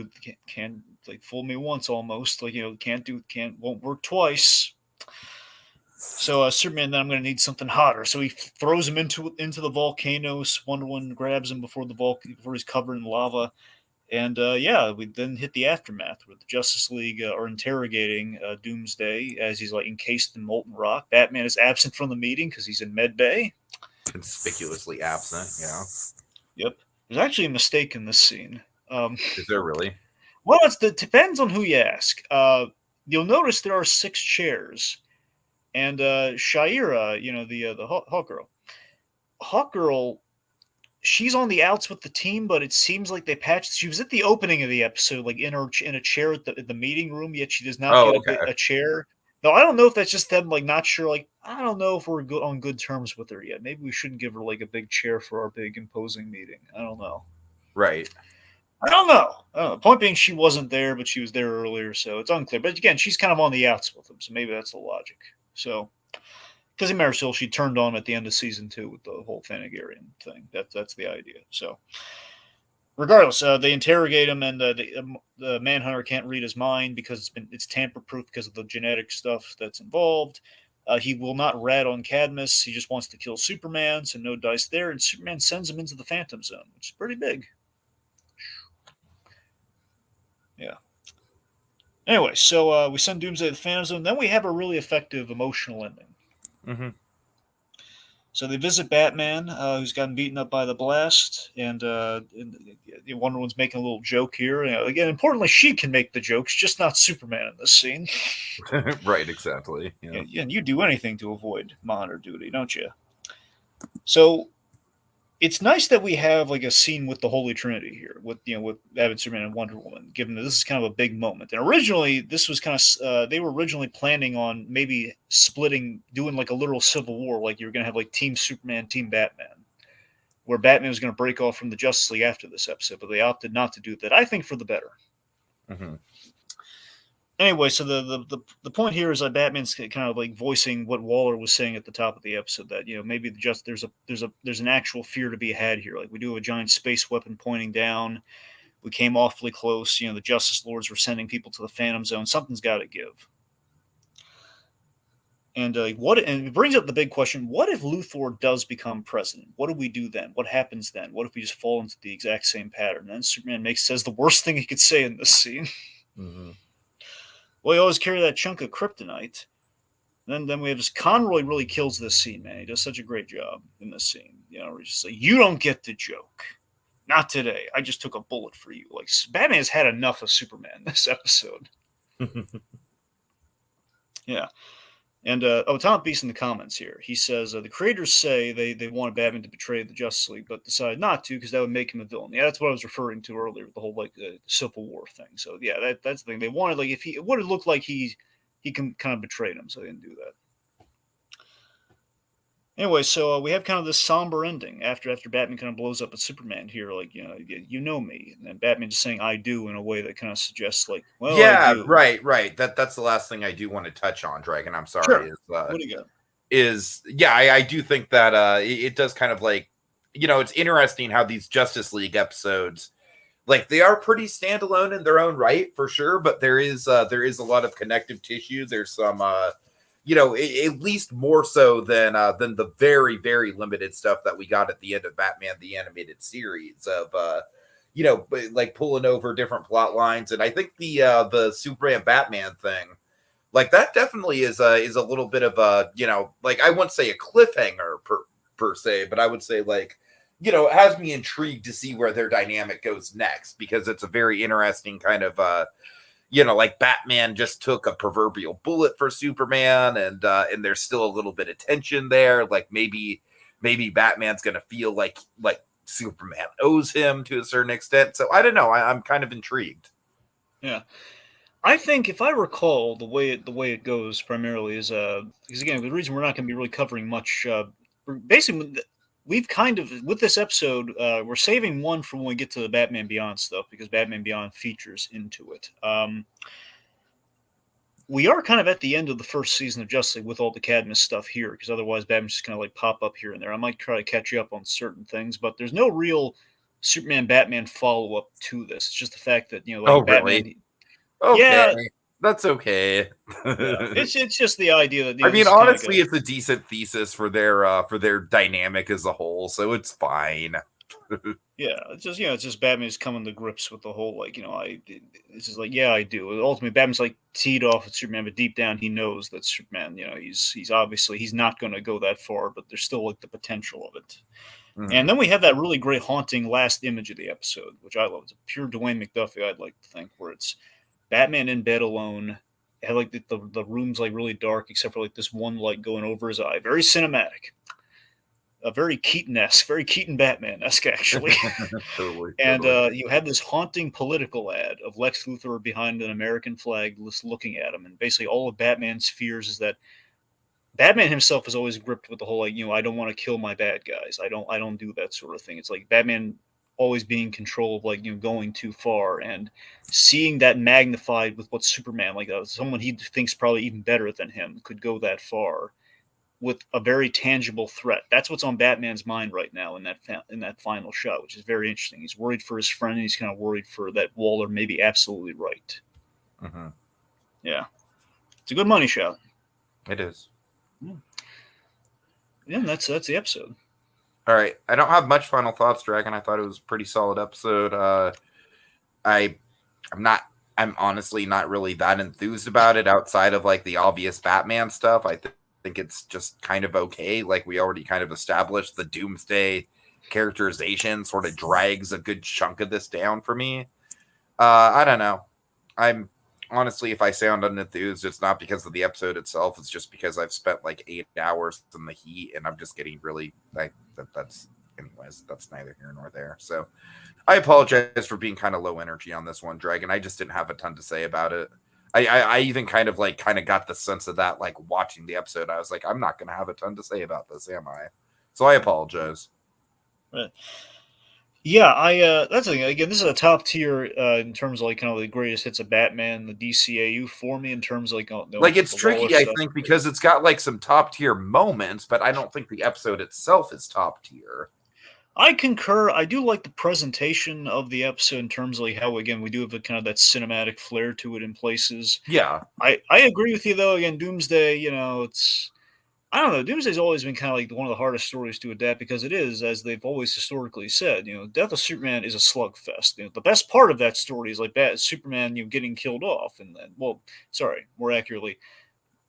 like fool me once almost. Like won't work twice. So Superman, then I'm going to need something hotter. So he throws him into the volcano. Wonder Woman grabs him before he's covered in lava. And we then hit the aftermath where the Justice League are interrogating Doomsday as he's like encased in molten rock. Batman is absent from the meeting because he's in med bay. Conspicuously absent, yeah. Yep. There's actually a mistake in this scene. Is there really? Well, it depends on who you ask. You'll notice there are 6 chairs. And Shaira, the Hawk Girl, she's on the outs with the team, but it seems like they patched. She was at the opening of the episode, like in a chair at the meeting room. Yet she does not get a chair. No, I don't know if that's just them, like not sure. Like I don't know if we're on good terms with her yet. Maybe we shouldn't give her like a big chair for our big imposing meeting. I don't know. Right. I don't know. Point being, she wasn't there, but she was there earlier, so it's unclear. But again, she's kind of on the outs with them, so maybe that's the logic. So. Because in Marisol, she turned on at the end of season 2 with the whole Thanagarian thing. That's the idea. So, regardless, they interrogate him, and the Manhunter can't read his mind because it's tamper-proof because of the genetic stuff that's involved. He will not rat on Cadmus. He just wants to kill Superman, so no dice there. And Superman sends him into the Phantom Zone, which is pretty big. Yeah. Anyway, so we send Doomsday to the Phantom Zone. Then we have a really effective emotional ending. Mm-hmm. So they visit Batman, who's gotten beaten up by the blast, and Wonder Woman's making a little joke here. Again, importantly, she can make the jokes, just not Superman in this scene. Right, exactly. Yeah. And you do anything to avoid monitor duty, don't you? So it's nice that we have like a scene with the Holy Trinity here, with Batman, Superman, and Wonder Woman. Given that this is kind of a big moment, and originally this was kind of they were originally planning on maybe splitting, doing like a literal civil war, like you were going to have like Team Superman, Team Batman, where Batman was going to break off from the Justice League after this episode, but they opted not to do that. I think for the better. Mm-hmm. Anyway, so the point here is that Batman's kind of like voicing what Waller was saying at the top of the episode, that maybe there's an actual fear to be had here. Like, we do have a giant space weapon pointing down. We came awfully close. The Justice Lords were sending people to the Phantom Zone. Something's got to give. And and it brings up the big question: what if Luthor does become president? What do we do then? What happens then? What if we just fall into the exact same pattern? And then Superman says the worst thing he could say in this scene. Mm-hmm. Well, he always carry that chunk of kryptonite. Then we have this Conroy really kills this scene, man. He does such a great job in this scene. We're just like, you don't get the joke. Not today. I just took a bullet for you. Like, Batman has had enough of Superman this episode. Yeah. And Tom Beast in the comments here, he says, the creators say they wanted Batman to betray the Justice League, but decided not to because that would make him a villain. Yeah, that's what I was referring to earlier with the whole Civil War thing. So yeah, that's the thing. They wanted, like, if it would have looked like he can kind of betrayed him, so they didn't do that. Anyway, so we have kind of this somber ending after Batman kind of blows up at Superman here, like, you know me, and then Batman just saying "I do" in a way that kind of suggests, like, well, yeah, I do. right. That's the last thing I do want to touch on, Dragon. I'm sorry. Sure. What do you got? I do think that it does kind of like, it's interesting how these Justice League episodes, like, they are pretty standalone in their own right, for sure, but there is a lot of connective tissue. There's some at least more so than the very, very limited stuff that we got at the end of Batman the Animated Series of like pulling over different plot lines. And I think the Superman Batman thing, like, that definitely is a little bit of a, like, I wouldn't say a cliffhanger per se, but I would say, like, it has me intrigued to see where their dynamic goes next, because it's a very interesting kind of like, Batman just took a proverbial bullet for Superman, and there's still a little bit of tension there. Like, maybe Batman's gonna feel like Superman owes him to a certain extent. So I don't know. I'm kind of intrigued. Yeah. I think, if I recall, the way it goes primarily is because, again, the reason we're not going to be really covering much, basically, we've kind of, with this episode, we're saving one for when we get to the Batman Beyond stuff, because Batman Beyond features into it. We are kind of at the end of the first season of Justice League with all the Cadmus stuff here, because otherwise Batman's just kind of like pop up here and there. I might try to catch you up on certain things, but there's no real Superman Batman follow up to this. It's just the fact that, like, Batman. Really? Okay, Yeah, that's okay. yeah. It's just the idea that, I mean, honestly, it's a decent thesis for their dynamic as a whole, so it's fine. yeah, it's just Batman's coming to grips with the whole, like, it's just like, yeah, I do. Ultimately, Batman's like teed off with Superman, but deep down he knows that Superman, he's obviously he's not going to go that far, but there's still, like, the potential of it. Mm-hmm. And then we have that really great haunting last image of the episode, which I love. It's a pure Dwayne McDuffie, I'd like to think, where it's Batman in bed alone. Had, like, the room's like really dark except for, like, this one light going over his eye. Very cinematic. A very Keaton-esque, very Keaton Batman-esque, actually. Totally. And you have this haunting political ad of Lex Luthor behind an American flag, just looking at him. And basically all of Batman's fears is that Batman himself is always gripped with the whole, like, I don't want to kill my bad guys. I don't do that sort of thing. It's like Batman always being in control of, like, going too far, and seeing that magnified with what Superman, like, someone he thinks probably even better than him, could go that far with a very tangible threat. That's what's on Batman's mind right now in that final shot, which is very interesting. He's worried for his friend, and he's kind of worried for that Waller may be absolutely right. Mm-hmm. Yeah, it's a good money shot. It is. Yeah, that's the episode. All right, I don't have much final thoughts, Dragon. I thought it was a pretty solid episode. I'm honestly not really that enthused about it outside of, like, the obvious Batman stuff. I think think it's just kind of okay. Like we already kind of established, the Doomsday characterization sort of drags a good chunk of this down for me. I don't know. I'm honestly, if I sound unenthused, it's not because of the episode itself. It's just because I've spent like 8 hours in the heat, and I'm just getting really like that's. Anyways, that's neither here nor there. So I apologize for being kind of low energy on this one, Dragon. I just didn't have a ton to say about it. I even kind of got the sense of that like watching the episode. I was like, I'm not gonna have a ton to say about this, am I? So I apologize. Right. Yeah, that's the thing. Again, this is a top tier in terms of like kind of the greatest hits of Batman, the DCAU for me in terms of like Like it's the Waller tricky, I stuff. think, because it's got like some top tier moments, but I don't think the episode itself is top tier. I concur. I do like the presentation of the episode in terms of like how again we do have a kind of that cinematic flair to it in places. Yeah. I agree with you though. Again, Doomsday, it's I don't know. Doomsday's always been kind of like one of the hardest stories to adapt because it is, as they've always historically said, Death of Superman is a slugfest. The best part of that story is like Superman, getting killed off, and then, well, sorry, more accurately,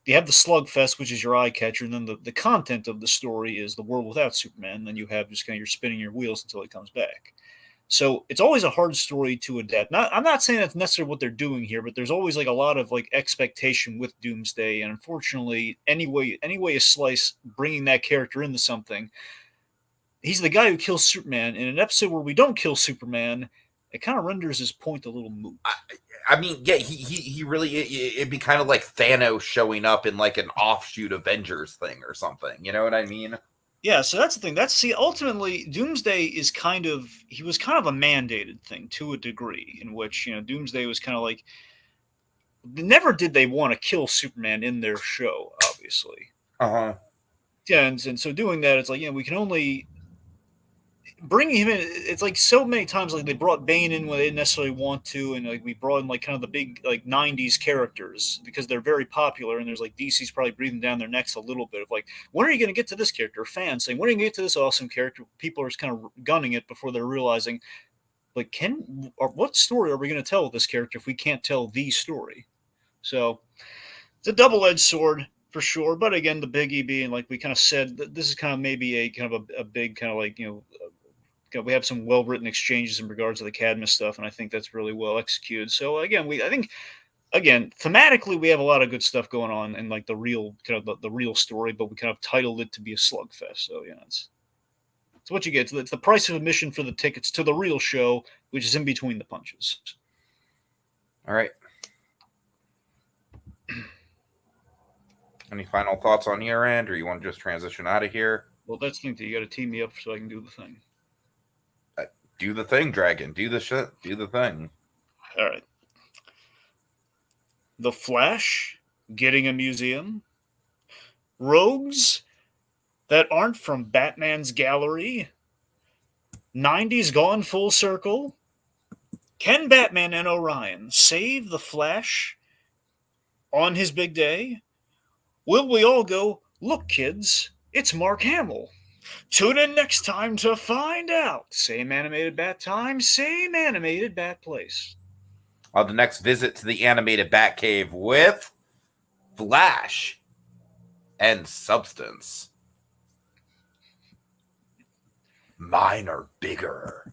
you have the slugfest, which is your eye catcher, and then the content of the story is the world without Superman. And then you have just kind of you're spinning your wheels until he comes back. So it's always a hard story to adapt. I'm not saying that's necessarily what they're doing here, but there's always like a lot of like expectation with Doomsday, and unfortunately, any way you slice bringing that character into something, he's the guy who kills Superman. In an episode where we don't kill Superman, it kind of renders his point a little moot. I mean, yeah, he really it'd be kind of like Thanos showing up in like an offshoot Avengers thing or something. You know what I mean? Yeah, so that's the thing. Ultimately Doomsday is he was kind of a mandated thing to a degree, in which, Doomsday was kind of like never did they want to kill Superman in their show, obviously. Uh-huh. Yeah, and so doing that, it's like, we can only bringing him in. It's like so many times, like they brought Bane in when they didn't necessarily want to, and like we brought in like kind of the big like '90s characters because they're very popular, and there's like DC's probably breathing down their necks a little bit of like, when are you going to get to this character? Fans saying, when are you going to get to this awesome character? People are just kind of gunning it before they're realizing, like, what story are we going to tell with this character if we can't tell the story? So it's a double-edged sword for sure. But again, the biggie being, like we kind of said, this is kind of maybe a kind of a big kind of like, we have some well-written exchanges in regards to the Cadmus stuff, and I think that's really well executed. So again, I think again thematically we have a lot of good stuff going on, and like the real kind of the real story, but we kind of titled it to be a slugfest. So yeah, it's what you get. It's the price of admission for the tickets to the real show, which is in between the punches. All right. Any final thoughts on your end, or you want to just transition out of here? Well, that's the thing. You got to team me up so I can do the thing. Do the thing, Dragon. Do the shit. Do the thing. All right. The Flash getting a museum. Rogues that aren't from Batman's gallery. 90s gone full circle. Can Batman and Orion save the Flash on his big day? Will we all go, look, kids, it's Mark Hamill? Tune in next time to find out. Same animated bat time, same animated bat place. On the next visit to the animated Batcave with Flash and Substance. Mine are bigger.